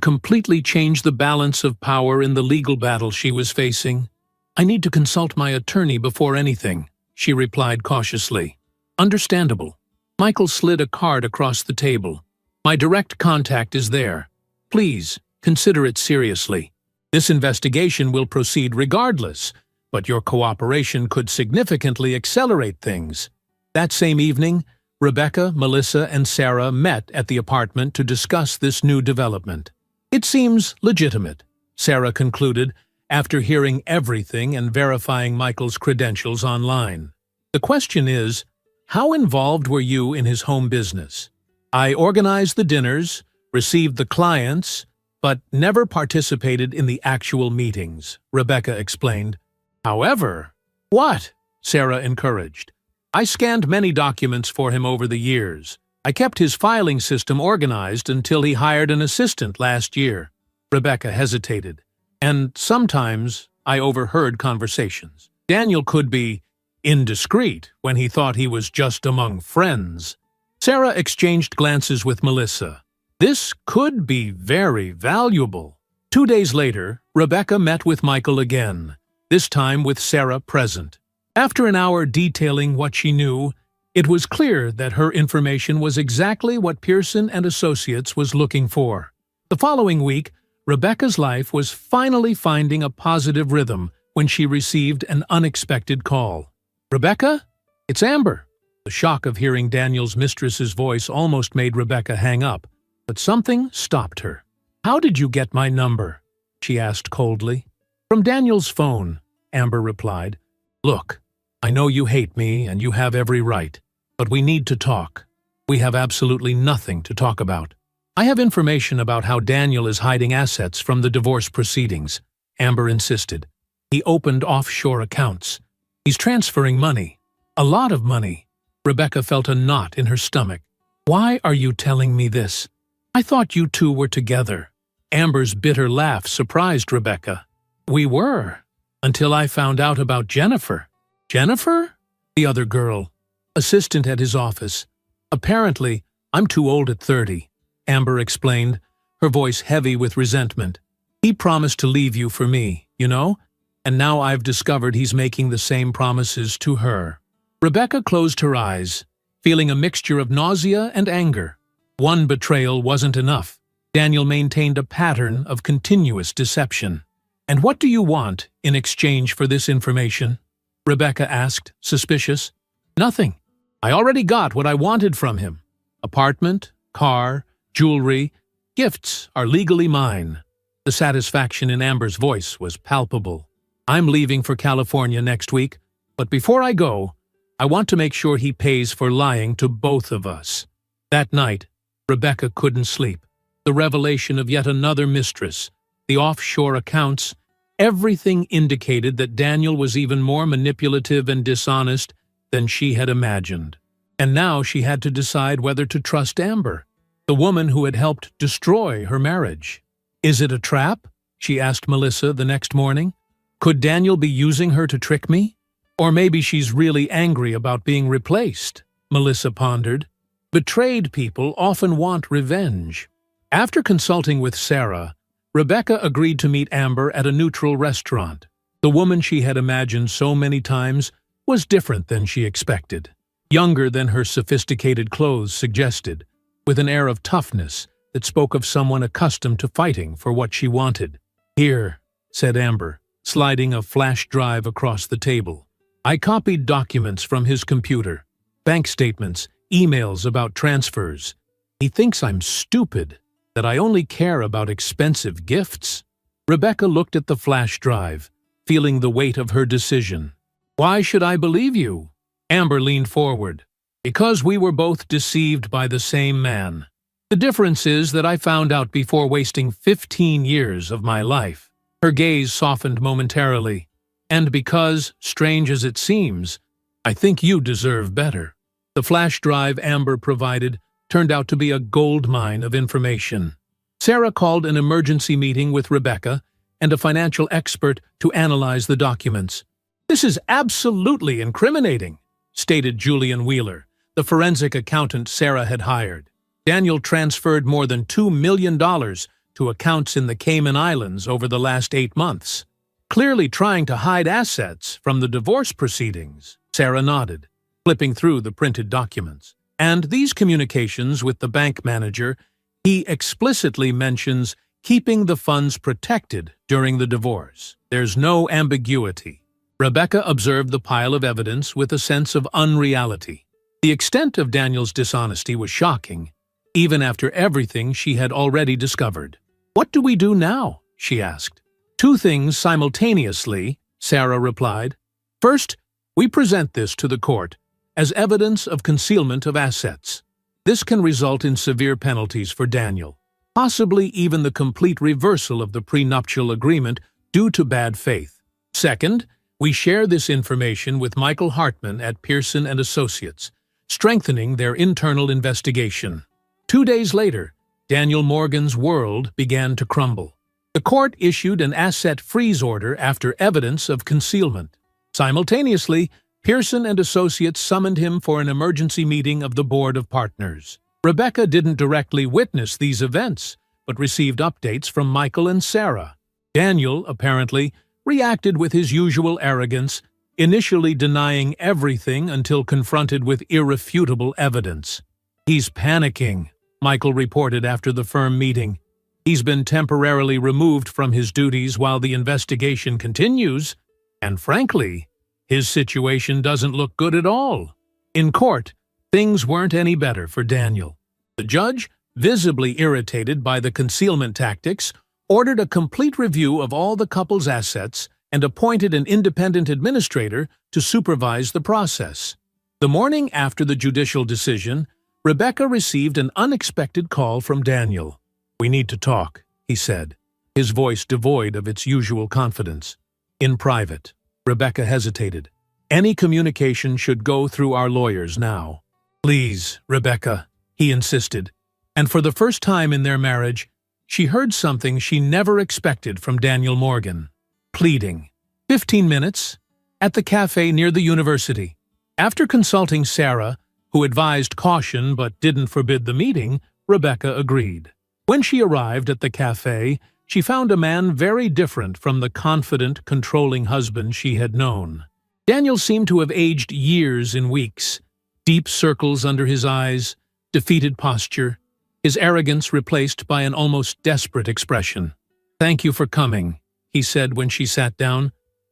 completely change the balance of power in the legal battle she was facing. "I need to consult my attorney before anything," she replied cautiously. "Understandable." Michael slid a card across the table. "My direct contact is there. Please, consider it seriously. This investigation will proceed regardless, but your cooperation could significantly accelerate things." That same evening, Rebecca, Melissa, and Sarah met at the apartment to discuss this new development. "It seems legitimate," Sarah concluded, after hearing everything and verifying Michael's credentials online. "The question is, how involved were you in his home business?" "I organized the dinners, received the clients, but never participated in the actual meetings," Rebecca explained. "However—" "What?" Sarah encouraged. "I scanned many documents for him over the years. I kept his filing system organized until he hired an assistant last year." Rebecca hesitated. "And sometimes I overheard conversations. Daniel could be indiscreet when he thought he was just among friends." Sarah exchanged glances with Melissa. "This could be very valuable." 2 days later, Rebecca met with Michael again, this time with Sarah present. After an hour detailing what she knew, it was clear that her information was exactly what Pearson and Associates was looking for. The following week, Rebecca's life was finally finding a positive rhythm when she received an unexpected call. "Rebecca? It's Amber." The shock of hearing Daniel's mistress's voice almost made Rebecca hang up, but something stopped her. "How did you get my number?" she asked coldly. "From Daniel's phone," Amber replied. "Look, I know you hate me and you have every right, but we need to talk. We have absolutely nothing to talk about. I have information about how Daniel is hiding assets from the divorce proceedings," Amber insisted. "He opened offshore accounts. He's transferring money. A lot of money." Rebecca felt a knot in her stomach. "Why are you telling me this? I thought you two were together." Amber's bitter laugh surprised Rebecca. "We were, until I found out about Jennifer." "Jennifer?" "The other girl. Assistant at his office. Apparently, I'm too old at 30, Amber explained, her voice heavy with resentment. "He promised to leave you for me, you know? And now I've discovered he's making the same promises to her." Rebecca closed her eyes, feeling a mixture of nausea and anger. One betrayal wasn't enough. Daniel maintained a pattern of continuous deception. "And what do you want in exchange for this information?" Rebecca asked, suspicious. "Nothing. I already got what I wanted from him. Apartment, car, jewelry, gifts are legally mine." The satisfaction in Amber's voice was palpable. "I'm leaving for California next week. But before I go, I want to make sure he pays for lying to both of us." That night, Rebecca couldn't sleep. The revelation of yet another mistress, the offshore accounts, everything indicated that Daniel was even more manipulative and dishonest than she had imagined. And now she had to decide whether to trust Amber, the woman who had helped destroy her marriage. "Is it a trap?" she asked Melissa the next morning. "Could Daniel be using her to trick me? Or maybe she's really angry about being replaced," Melissa pondered. Betrayed people often want revenge. After consulting with Sarah, Rebecca agreed to meet Amber at a neutral restaurant. The woman she had imagined so many times was different than she expected. Younger than her sophisticated clothes suggested, with an air of toughness that spoke of someone accustomed to fighting for what she wanted. "Here," said Amber, sliding a flash drive across the table. "I copied documents from his computer, bank statements, emails about transfers. He thinks I'm stupid, that I only care about expensive gifts." Rebecca looked at the flash drive, feeling the weight of her decision. "Why should I believe you?" Amber leaned forward. "Because we were both deceived by the same man. The difference is that I found out before wasting 15 years of my life." Her gaze softened momentarily. "And because, strange as it seems, I think you deserve better." The flash drive Amber provided turned out to be a goldmine of information. Sarah called an emergency meeting with Rebecca and a financial expert to analyze the documents. "This is absolutely incriminating," stated Julian Wheeler, the forensic accountant Sarah had hired. "Daniel transferred more than $2 million to accounts in the Cayman Islands over the last 8 months, clearly trying to hide assets from the divorce proceedings." Sarah nodded, flipping through the printed documents. "And these communications with the bank manager, he explicitly mentions keeping the funds protected during the divorce. There's no ambiguity." Rebecca observed the pile of evidence with a sense of unreality. The extent of Daniel's dishonesty was shocking, even after everything she had already discovered. "What do we do now?" she asked. "Two things simultaneously," Sarah replied. "First, we present this to the court as evidence of concealment of assets. This can result in severe penalties for Daniel, possibly even the complete reversal of the prenuptial agreement due to bad faith. Second, we share this information with Michael Hartman at Pearson & Associates, strengthening their internal investigation." 2 days later, Daniel Morgan's world began to crumble. The court issued an asset freeze order after evidence of concealment. Simultaneously, Pearson & Associates summoned him for an emergency meeting of the Board of Partners. Rebecca didn't directly witness these events, but received updates from Michael and Sarah. Daniel, apparently, reacted with his usual arrogance, initially denying everything until confronted with irrefutable evidence. "He's panicking," Michael reported after the firm meeting. "He's been temporarily removed from his duties while the investigation continues, and frankly, his situation doesn't look good at all." In court, things weren't any better for Daniel. The judge, visibly irritated by the concealment tactics, ordered a complete review of all the couple's assets and appointed an independent administrator to supervise the process. The morning after the judicial decision, Rebecca received an unexpected call from Daniel. "We need to talk," he said, his voice devoid of its usual confidence. "In private." Rebecca hesitated. "Any communication should go through our lawyers now." "Please, Rebecca," he insisted. And for the first time in their marriage, she heard something she never expected from Daniel Morgan. Pleading. 15 minutes. At the cafe near the university. After consulting Sarah, who advised caution but didn't forbid the meeting, Rebecca agreed. When she arrived at the cafe, she found a man very different from the confident, controlling husband she had known. Daniel seemed to have aged years in weeks. Deep circles under his eyes, defeated posture, his arrogance replaced by an almost desperate expression. "Thank you for coming," he said when she sat down.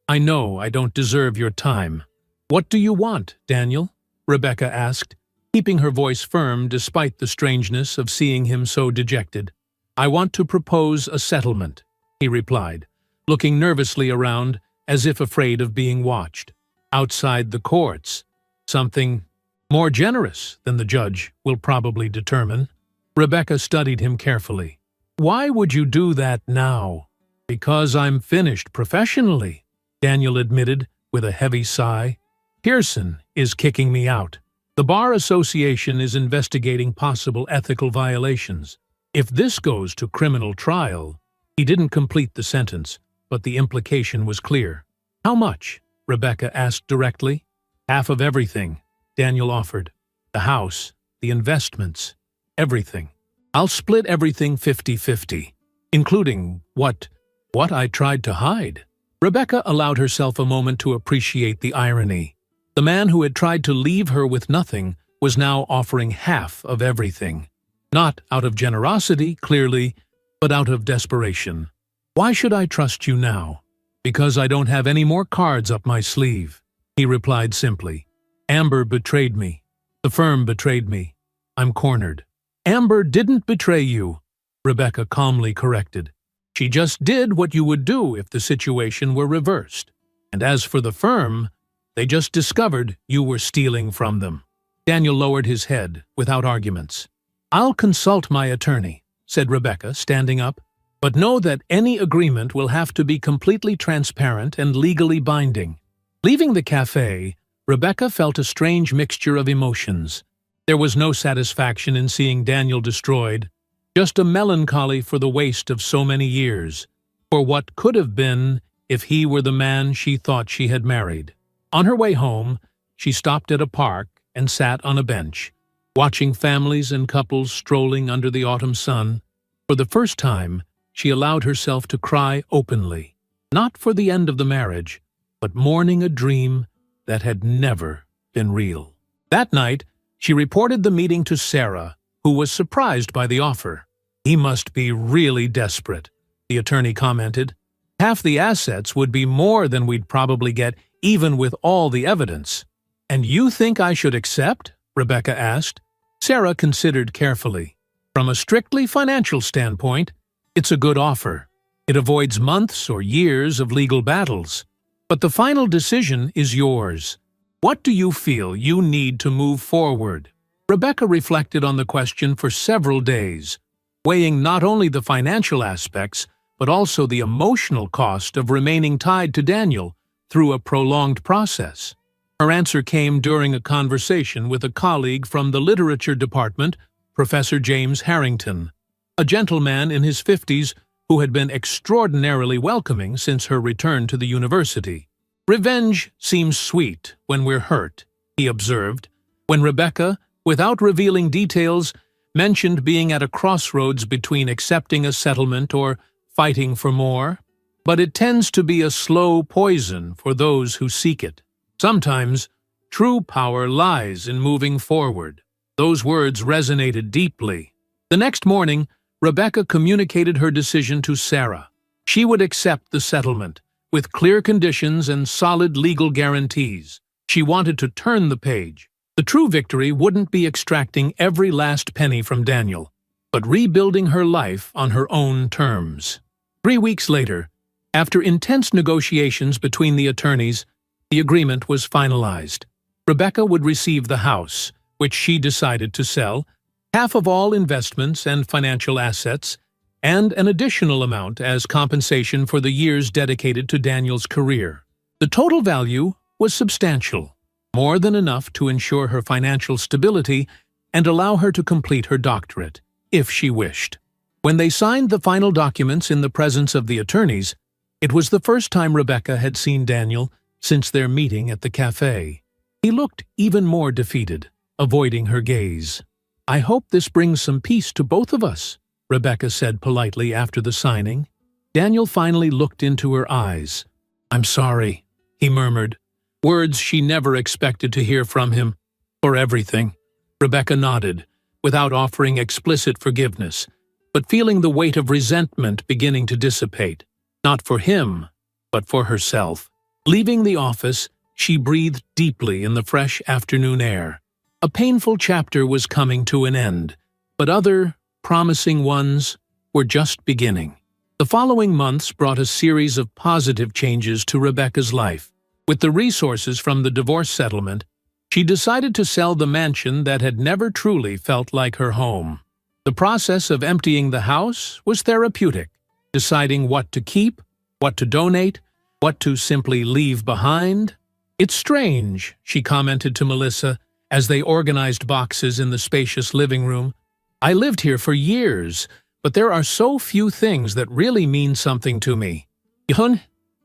"I know I don't deserve your time." "What do you want, Daniel?" Rebecca asked, keeping her voice firm despite the strangeness of seeing him so dejected. "I want to propose a settlement," he replied, looking nervously around as if afraid of being watched. outside the courts, something more generous than the judge will probably determine. Rebecca studied him carefully. Why would you do that now? Because I'm finished professionally, Daniel admitted with a heavy sigh. Pearson is kicking me out. The Bar Association is investigating possible ethical violations. If this goes to criminal trial, he didn't complete the sentence, but the implication was clear. How much? Rebecca asked directly. Half of everything, Daniel offered. The house, the investments, everything. I'll split everything 50-50, including what I tried to hide. Rebecca allowed herself a moment to appreciate the irony. The man who had tried to leave her with nothing was now offering half of everything. Not out of generosity, clearly, but out of desperation. Why should I trust you now? Because I don't have any more cards up my sleeve, he replied simply. Amber betrayed me. The firm betrayed me. I'm cornered. Amber didn't betray you, Rebecca calmly corrected. She just did what you would do if the situation were reversed. And as for the firm, they just discovered you were stealing from them. Daniel lowered his head without arguments. I'll consult my attorney, said Rebecca, standing up. But know that any agreement will have to be completely transparent and legally binding. Leaving the cafe, Rebecca felt a strange mixture of emotions. There was no satisfaction in seeing Daniel destroyed, just a melancholy for the waste of so many years, for what could have been if he were the man she thought she had married. On her way home, she stopped at a park and sat on a bench, watching families and couples strolling under the autumn sun. For the first time, she allowed herself to cry openly, not for the end of the marriage, but mourning a dream that had never been real. That night, she reported the meeting to Sarah, who was surprised by the offer. He must be really desperate, the attorney commented. Half the assets would be more than we'd probably get even with all the evidence. And you think I should accept? Rebecca asked. Sarah considered carefully. From a strictly financial standpoint, it's a good offer. It avoids months or years of legal battles. But the final decision is yours. What do you feel you need to move forward? Rebecca reflected on the question for several days, weighing not only the financial aspects, but also the emotional cost of remaining tied to Daniel through a prolonged process. Her answer came during a conversation with a colleague from the literature department, Professor James Harrington, a gentleman in his 50s who had been extraordinarily welcoming since her return to the university. Revenge seems sweet when we're hurt, he observed, when Rebecca, without revealing details, mentioned being at a crossroads between accepting a settlement or fighting for more. But it tends to be a slow poison for those who seek it. Sometimes, true power lies in moving forward. Those words resonated deeply. The next morning, Rebecca communicated her decision to Sarah. She would accept the settlement, with clear conditions and solid legal guarantees. She wanted to turn the page. The true victory wouldn't be extracting every last penny from Daniel, but rebuilding her life on her own terms. 3 weeks later, after intense negotiations between the attorneys, the agreement was finalized. Rebecca would receive the house, which she decided to sell, half of all investments and financial assets, and an additional amount as compensation for the years dedicated to Daniel's career. The total value was substantial, more than enough to ensure her financial stability and allow her to complete her doctorate, if she wished. When they signed the final documents in the presence of the attorneys, it was the first time Rebecca had seen Daniel since their meeting at the cafe. He looked even more defeated, avoiding her gaze. I hope this brings some peace to both of us, Rebecca said politely after the signing. Daniel finally looked into her eyes. I'm sorry, he murmured, words she never expected to hear from him. For everything. Rebecca nodded, without offering explicit forgiveness, but feeling the weight of resentment beginning to dissipate, not for him, but for herself. Leaving the office, she breathed deeply in the fresh afternoon air. A painful chapter was coming to an end, but other, promising ones were just beginning. The following months brought a series of positive changes to Rebecca's life. With the resources from the divorce settlement, she decided to sell the mansion that had never truly felt like her home. The process of emptying the house was therapeutic, deciding what to keep, what to donate, what to simply leave behind. "It's strange," she commented to Melissa as they organized boxes in the spacious living room. "I lived here for years, but there are so few things that really mean something to me."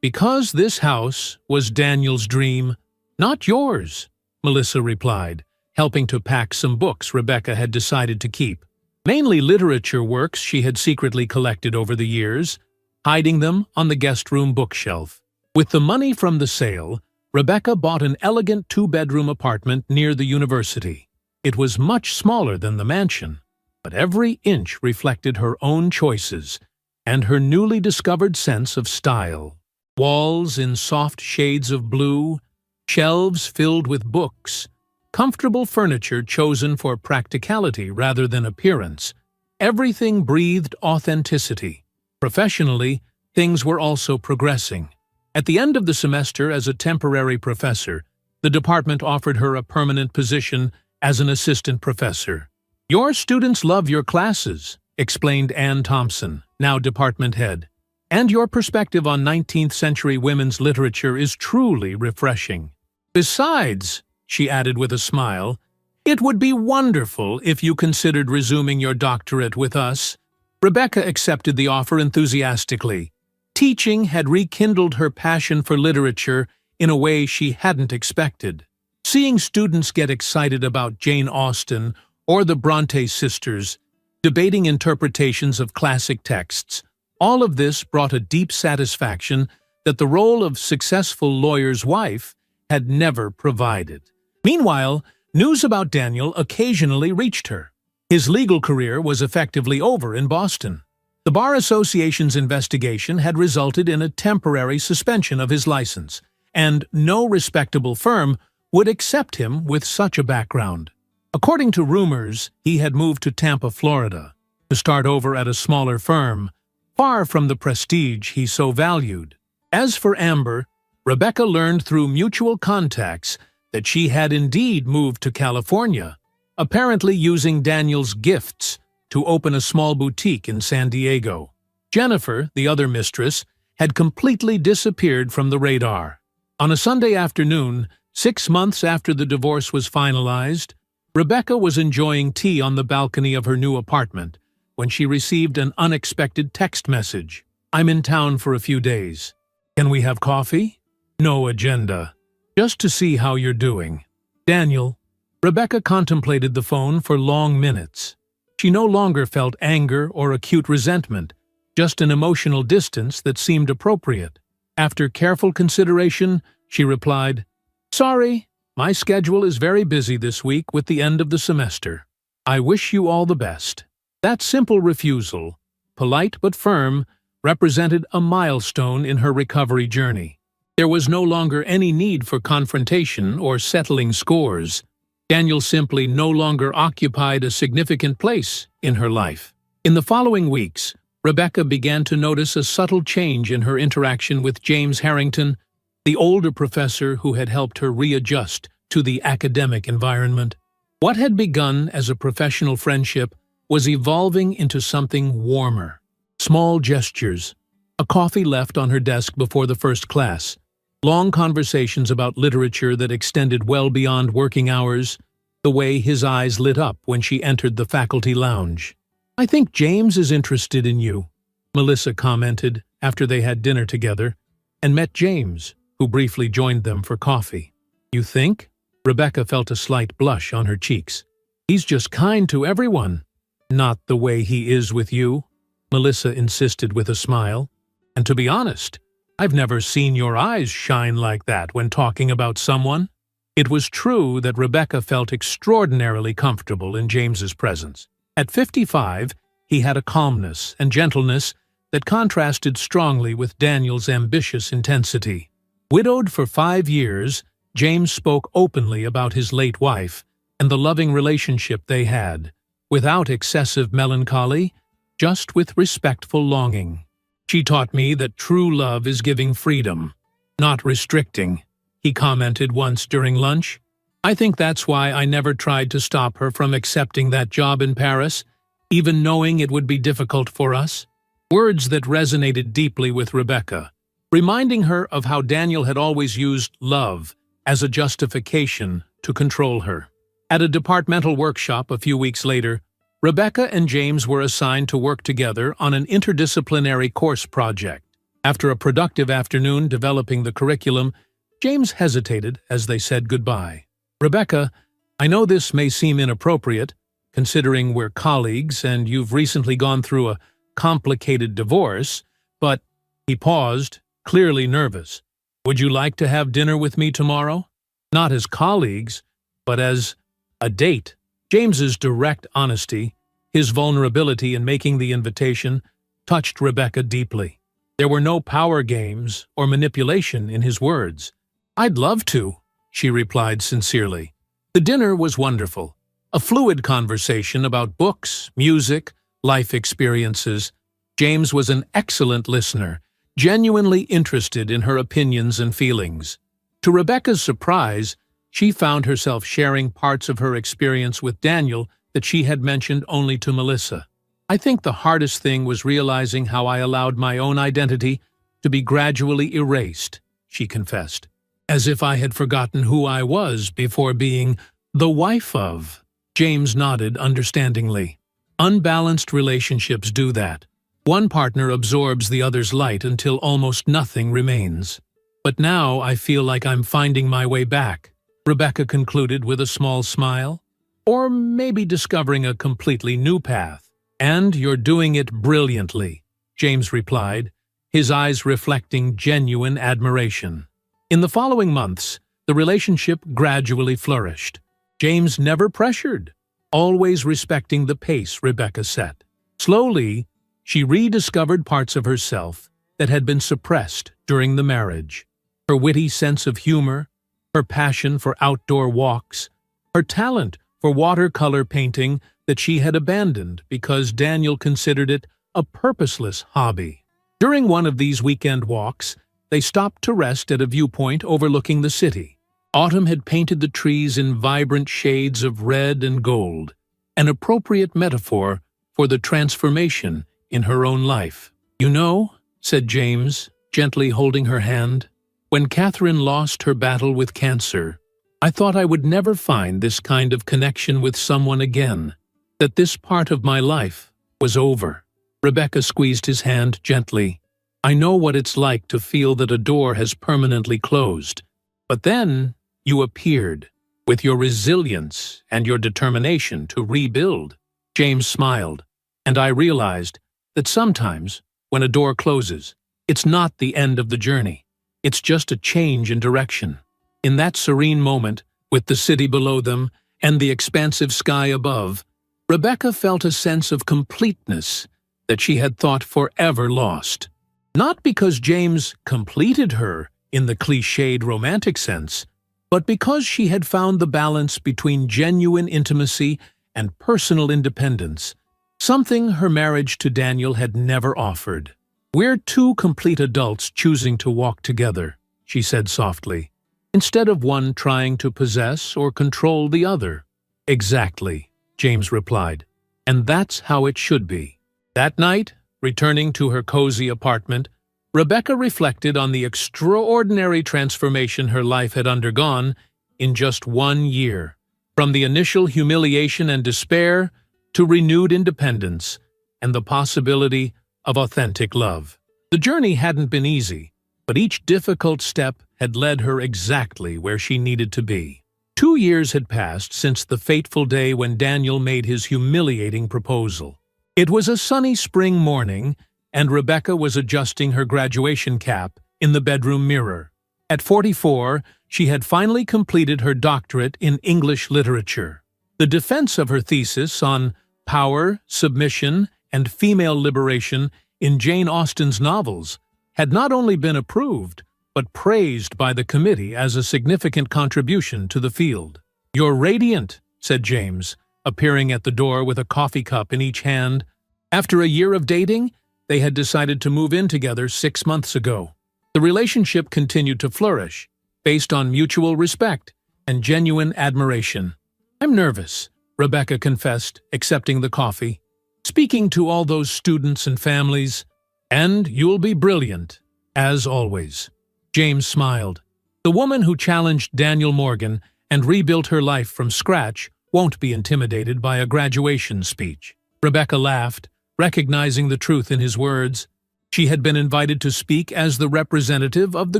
"Because this house was Daniel's dream, not yours," Melissa replied, helping to pack some books Rebecca had decided to keep. Mainly literature works she had secretly collected over the years, hiding them on the guest room bookshelf. With the money from the sale, Rebecca bought an elegant two-bedroom apartment near the university. It was much smaller than the mansion, but every inch reflected her own choices and her newly discovered sense of style. Walls in soft shades of blue, shelves filled with books, comfortable furniture chosen for practicality rather than appearance. Everything breathed authenticity. Professionally, things were also progressing. At the end of the semester as a temporary professor, the department offered her a permanent position as an assistant professor. "Your students love your classes," explained Ann Thompson, now department head. "And your perspective on 19th century women's literature is truly refreshing. Besides," she added with a smile, "it would be wonderful if you considered resuming your doctorate with us." Rebecca accepted the offer enthusiastically. Teaching had rekindled her passion for literature in a way she hadn't expected. Seeing students get excited about Jane Austen or the Bronte sisters, debating interpretations of classic texts, all of this brought a deep satisfaction that the role of successful lawyer's wife had never provided. Meanwhile, news about Daniel occasionally reached her. His legal career was effectively over in Boston. The Bar Association's investigation had resulted in a temporary suspension of his license, and no respectable firm would accept him with such a background. According to rumors, he had moved to Tampa, Florida, to start over at a smaller firm, far from the prestige he so valued. As for Amber, Rebecca learned through mutual contacts that she had indeed moved to California, apparently using Daniel's gifts to open a small boutique in San Diego. Jennifer, the other mistress, had completely disappeared from the radar. On a Sunday afternoon, 6 months after the divorce was finalized, Rebecca was enjoying tea on the balcony of her new apartment when she received an unexpected text message. "I'm in town for a few days. Can we have coffee? No agenda. Just to see how you're doing. Daniel." Rebecca contemplated the phone for long minutes. She no longer felt anger or acute resentment, just an emotional distance that seemed appropriate. After careful consideration, she replied, "Sorry, my schedule is very busy this week with the end of the semester. I wish you all the best." That simple refusal, polite but firm, represented a milestone in her recovery journey. There was no longer any need for confrontation or settling scores. Daniel simply no longer occupied a significant place in her life. In the following weeks, Rebecca began to notice a subtle change in her interaction with James Harrington, the older professor who had helped her readjust to the academic environment. What had begun as a professional friendship was evolving into something warmer. Small gestures, a coffee left on her desk before the first class, long conversations about literature that extended well beyond working hours, the way his eyes lit up when she entered the faculty lounge. "I think James is interested in you," Melissa commented after they had dinner together and met James, who briefly joined them for coffee. "You think?" Rebecca felt a slight blush on her cheeks. "He's just kind to everyone." "Not the way he is with you," Melissa insisted with a smile. "And to be honest, I've never seen your eyes shine like that when talking about someone." It was true that Rebecca felt extraordinarily comfortable in James's presence. At 55, he had a calmness and gentleness that contrasted strongly with Daniel's ambitious intensity. Widowed for 5 years, James spoke openly about his late wife and the loving relationship they had, without excessive melancholy, just with respectful longing. "She taught me that true love is giving freedom, not restricting," he commented once during lunch. "I think that's why I never tried to stop her from accepting that job in Paris, even knowing it would be difficult for us." Words that resonated deeply with Rebecca, reminding her of how Daniel had always used love as a justification to control her. At a departmental workshop a few weeks later, Rebecca and James were assigned to work together on an interdisciplinary course project. After a productive afternoon developing the curriculum, James hesitated as they said goodbye. "Rebecca, I know this may seem inappropriate, considering we're colleagues and you've recently gone through a complicated divorce, but—" He paused, clearly nervous. "Would you like to have dinner with me tomorrow? Not as colleagues, but as a date." James's direct honesty, his vulnerability in making the invitation, touched Rebecca deeply. There were no power games or manipulation in his words. "I'd love to," she replied sincerely. The dinner was wonderful, a fluid conversation about books, music, life experiences. James was an excellent listener, genuinely interested in her opinions and feelings. To Rebecca's surprise, she found herself sharing parts of her experience with Daniel that she had mentioned only to Melissa. "I think the hardest thing was realizing how I allowed my own identity to be gradually erased," she confessed, "as if I had forgotten who I was before being the wife of." James nodded understandingly. Unbalanced relationships do that. One partner absorbs the other's light until almost nothing remains. "But now I feel like I'm finding my way back," Rebecca concluded with a small smile. "Or maybe discovering a completely new path." "And you're doing it brilliantly," James replied, his eyes reflecting genuine admiration. In the following months, the relationship gradually flourished. James never pressured, always respecting the pace Rebecca set. Slowly, she rediscovered parts of herself that had been suppressed during the marriage. Her witty sense of humor, her passion for outdoor walks, her talent for watercolor painting that she had abandoned because Daniel considered it a purposeless hobby. During one of these weekend walks, they stopped to rest at a viewpoint overlooking the city. Autumn had painted the trees in vibrant shades of red and gold, an appropriate metaphor for the transformation in her own life. "You know," said James, gently holding her hand, "when Catherine lost her battle with cancer, I thought I would never find this kind of connection with someone again, that this part of my life was over." Rebecca squeezed his hand gently. "I know what it's like to feel that a door has permanently closed. But then you appeared, with your resilience and your determination to rebuild." James smiled, "And I realized that sometimes, when a door closes, it's not the end of the journey. It's just a change in direction." In that serene moment, with the city below them and the expansive sky above, Rebecca felt a sense of completeness that she had thought forever lost. Not because James completed her in the cliched romantic sense, but because she had found the balance between genuine intimacy and personal independence, something her marriage to Daniel had never offered. "We're two complete adults choosing to walk together," she said softly, "instead of one trying to possess or control the other." "Exactly," James replied, "and that's how it should be." That night, returning to her cozy apartment, Rebecca reflected on the extraordinary transformation her life had undergone in just 1 year. From the initial humiliation and despair to renewed independence and the possibility of authentic love. The journey hadn't been easy, but each difficult step had led her exactly where she needed to be. 2 years had passed since the fateful day when Daniel made his humiliating proposal. It was a sunny spring morning, and Rebecca was adjusting her graduation cap in the bedroom mirror. At 44, she had finally completed her doctorate in English literature. The defense of her thesis on power, submission, and female liberation in Jane Austen's novels had not only been approved, but praised by the committee as a significant contribution to the field. "You're radiant," said James, appearing at the door with a coffee cup in each hand. After a year of dating, they had decided to move in together 6 months ago. The relationship continued to flourish, based on mutual respect and genuine admiration. "I'm nervous," Rebecca confessed, accepting the coffee. "Speaking to all those students and families, and you'll be brilliant, as always." James smiled. The woman who challenged Daniel Morgan and rebuilt her life from scratch won't be intimidated by a graduation speech. Rebecca laughed, recognizing the truth in his words. She had been invited to speak as the representative of the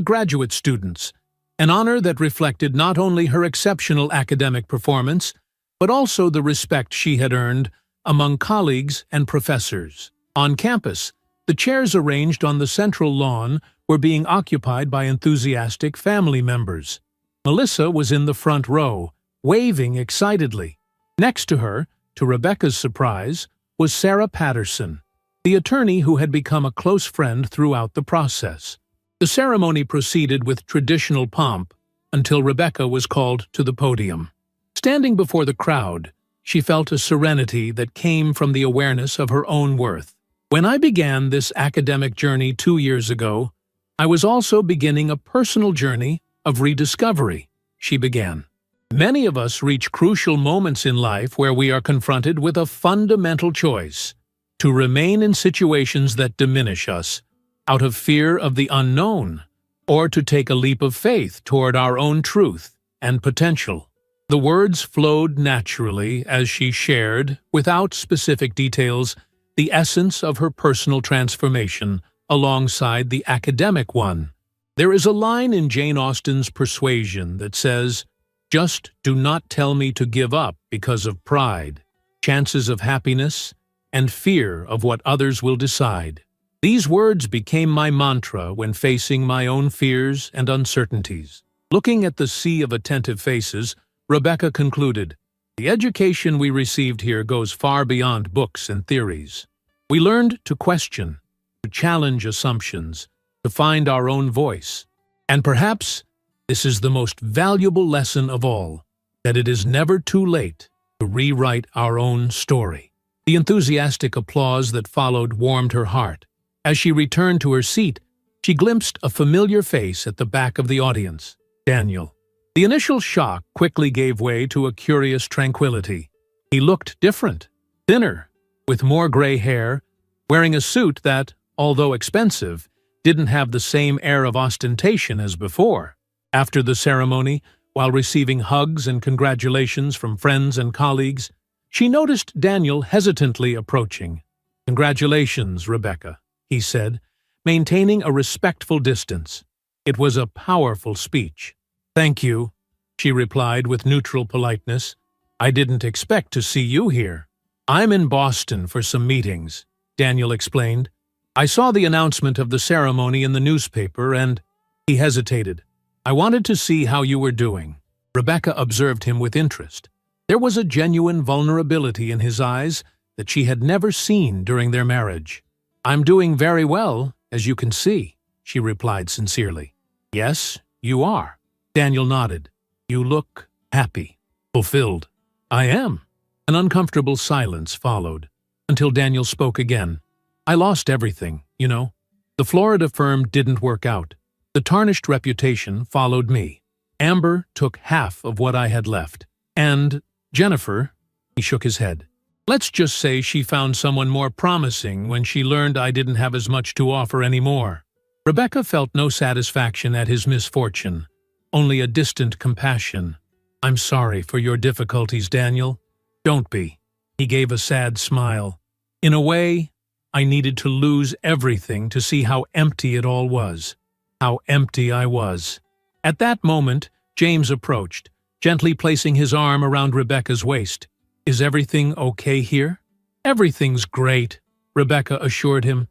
graduate students, an honor that reflected not only her exceptional academic performance, but also the respect she had earned among colleagues and professors. On campus, the chairs arranged on the central lawn were being occupied by enthusiastic family members. Melissa was in the front row, waving excitedly. Next to her, to Rebecca's surprise, was Sarah Patterson, the attorney who had become a close friend throughout the process. The ceremony proceeded with traditional pomp until Rebecca was called to the podium. Standing before the crowd, she felt a serenity that came from the awareness of her own worth. "When I began this academic journey 2 years ago, I was also beginning a personal journey of rediscovery," she began. "Many of us reach crucial moments in life where we are confronted with a fundamental choice: to remain in situations that diminish us, out of fear of the unknown, or to take a leap of faith toward our own truth and potential." The words flowed naturally as she shared, without specific details, the essence of her personal transformation alongside the academic one. There is a line in Jane Austen's Persuasion that says, "Just do not tell me to give up because of pride, chances of happiness, and fear of what others will decide." These words became my mantra when facing my own fears and uncertainties. Looking at the sea of attentive faces, Rebecca concluded, "The education we received here goes far beyond books and theories. We learned to question, to challenge assumptions, to find our own voice. And perhaps this is the most valuable lesson of all, that it is never too late to rewrite our own story." The enthusiastic applause that followed warmed her heart. As she returned to her seat, she glimpsed a familiar face at the back of the audience, Daniel. The initial shock quickly gave way to a curious tranquility. He looked different, thinner, with more gray hair, wearing a suit that, although expensive, didn't have the same air of ostentation as before. After the ceremony, while receiving hugs and congratulations from friends and colleagues, she noticed Daniel hesitantly approaching. "Congratulations, Rebecca," he said, maintaining a respectful distance. It was a powerful speech. "Thank you," she replied with neutral politeness. "I didn't expect to see you here." "I'm in Boston for some meetings," Daniel explained. "I saw the announcement of the ceremony in the newspaper and—" He hesitated. "I wanted to see how you were doing." Rebecca observed him with interest. There was a genuine vulnerability in his eyes that she had never seen during their marriage. "I'm doing very well, as you can see," she replied sincerely. "Yes, you are." Daniel nodded. "You look happy, fulfilled." "I am." An uncomfortable silence followed, until Daniel spoke again. "I lost everything, you know. The Florida firm didn't work out. The tarnished reputation followed me. Amber took half of what I had left. And Jennifer," he shook his head. "Let's just say she found someone more promising when she learned I didn't have as much to offer anymore." Rebecca felt no satisfaction at his misfortune, only a distant compassion. "I'm sorry for your difficulties, Daniel." "Don't be." He gave a sad smile. "In a way, I needed to lose everything to see how empty it all was. How empty I was." At that moment, James approached, gently placing his arm around Rebecca's waist. "Is everything okay here?" "Everything's great," Rebecca assured him.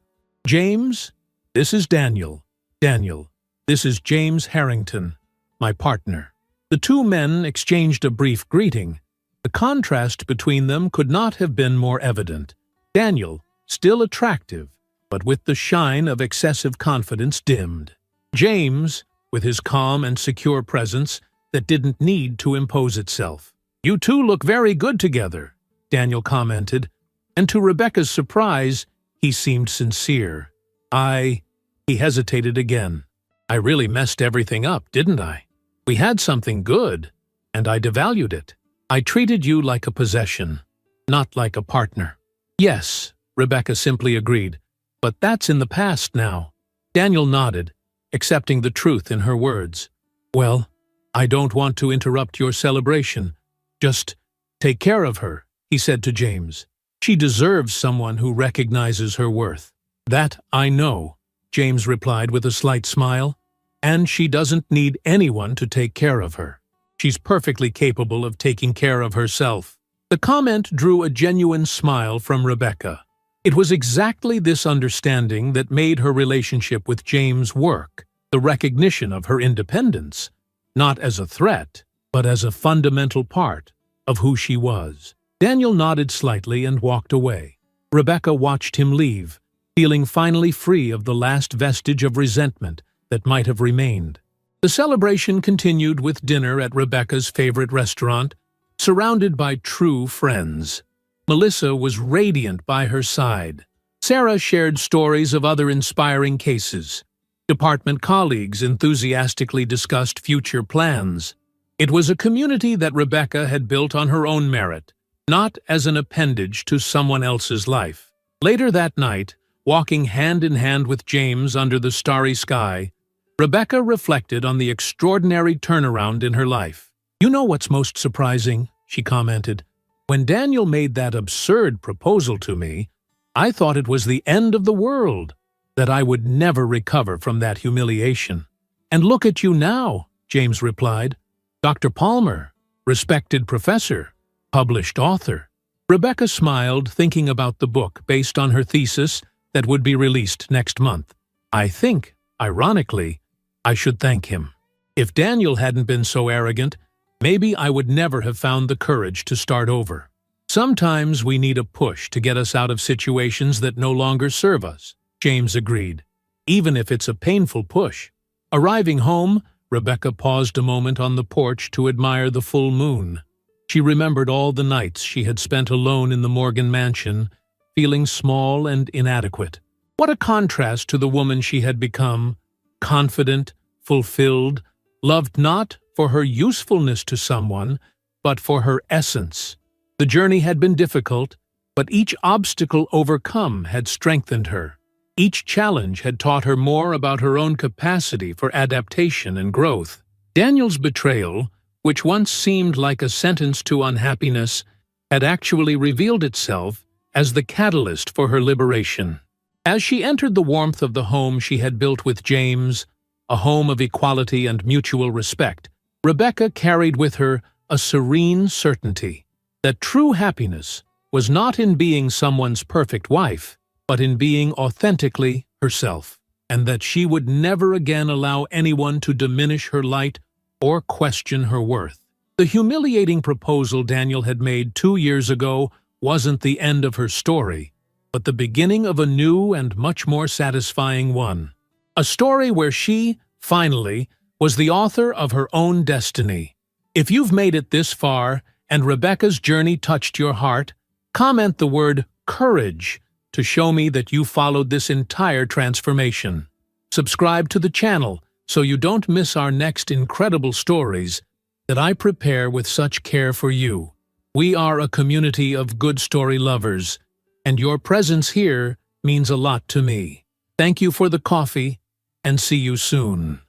"James, this is Daniel. Daniel, this is James Harrington, my partner." The two men exchanged a brief greeting. The contrast between them could not have been more evident. Daniel, still attractive, but with the shine of excessive confidence dimmed. James, with his calm and secure presence that didn't need to impose itself. "You two look very good together," Daniel commented, and to Rebecca's surprise, he seemed sincere. He hesitated again. "I really messed everything up, didn't I?" We had something good, and I devalued it. I treated you like a possession, not like a partner. Yes, Rebecca simply agreed, but that's in the past now. Daniel nodded, accepting the truth in her words. Well, I don't want to interrupt your celebration. Just take care of her, he said to James. She deserves someone who recognizes her worth. That I know, James replied with a slight smile. And she doesn't need anyone to take care of her. She's perfectly capable of taking care of herself. The comment drew a genuine smile from Rebecca. It was exactly this understanding that made her relationship with James work, the recognition of her independence, not as a threat, but as a fundamental part of who she was. Daniel nodded slightly and walked away. Rebecca watched him leave, feeling finally free of the last vestige of resentment that might have remained. The celebration continued with dinner at Rebecca's favorite restaurant, surrounded by true friends. Melissa was radiant by her side. Sarah shared stories of other inspiring cases. Department colleagues enthusiastically discussed future plans. It was a community that Rebecca had built on her own merit, not as an appendage to someone else's life. Later that night, walking hand in hand with James under the starry sky, Rebecca reflected on the extraordinary turnaround in her life. You know what's most surprising, she commented. When Daniel made that absurd proposal to me, I thought it was the end of the world, that I would never recover from that humiliation. And look at you now, James replied. Dr. Palmer, respected professor, published author. Rebecca smiled, thinking about the book based on her thesis that would be released next month. I think, ironically, I should thank him. If Daniel hadn't been so arrogant, maybe I would never have found the courage to start over. Sometimes we need a push to get us out of situations that no longer serve us, James agreed, even if it's a painful push. Arriving home, Rebecca paused a moment on the porch to admire the full moon. She remembered all the nights she had spent alone in the Morgan mansion, feeling small and inadequate. What a contrast to the woman she had become, confident, fulfilled, loved not for her usefulness to someone, but for her essence. The journey had been difficult, but each obstacle overcome had strengthened her. Each challenge had taught her more about her own capacity for adaptation and growth. Daniel's betrayal, which once seemed like a sentence to unhappiness, had actually revealed itself as the catalyst for her liberation. As she entered the warmth of the home she had built with James, a home of equality and mutual respect, Rebecca carried with her a serene certainty that true happiness was not in being someone's perfect wife, but in being authentically herself, and that she would never again allow anyone to diminish her light or question her worth. The humiliating proposal Daniel had made 2 years ago wasn't the end of her story, but the beginning of a new and much more satisfying one. A story where she, finally, was the author of her own destiny. If you've made it this far and Rebecca's journey touched your heart, comment the word courage to show me that you followed this entire transformation. Subscribe to the channel so you don't miss our next incredible stories that I prepare with such care for you. We are a community of good story lovers, and your presence here means a lot to me. Thank you for the coffee, and see you soon.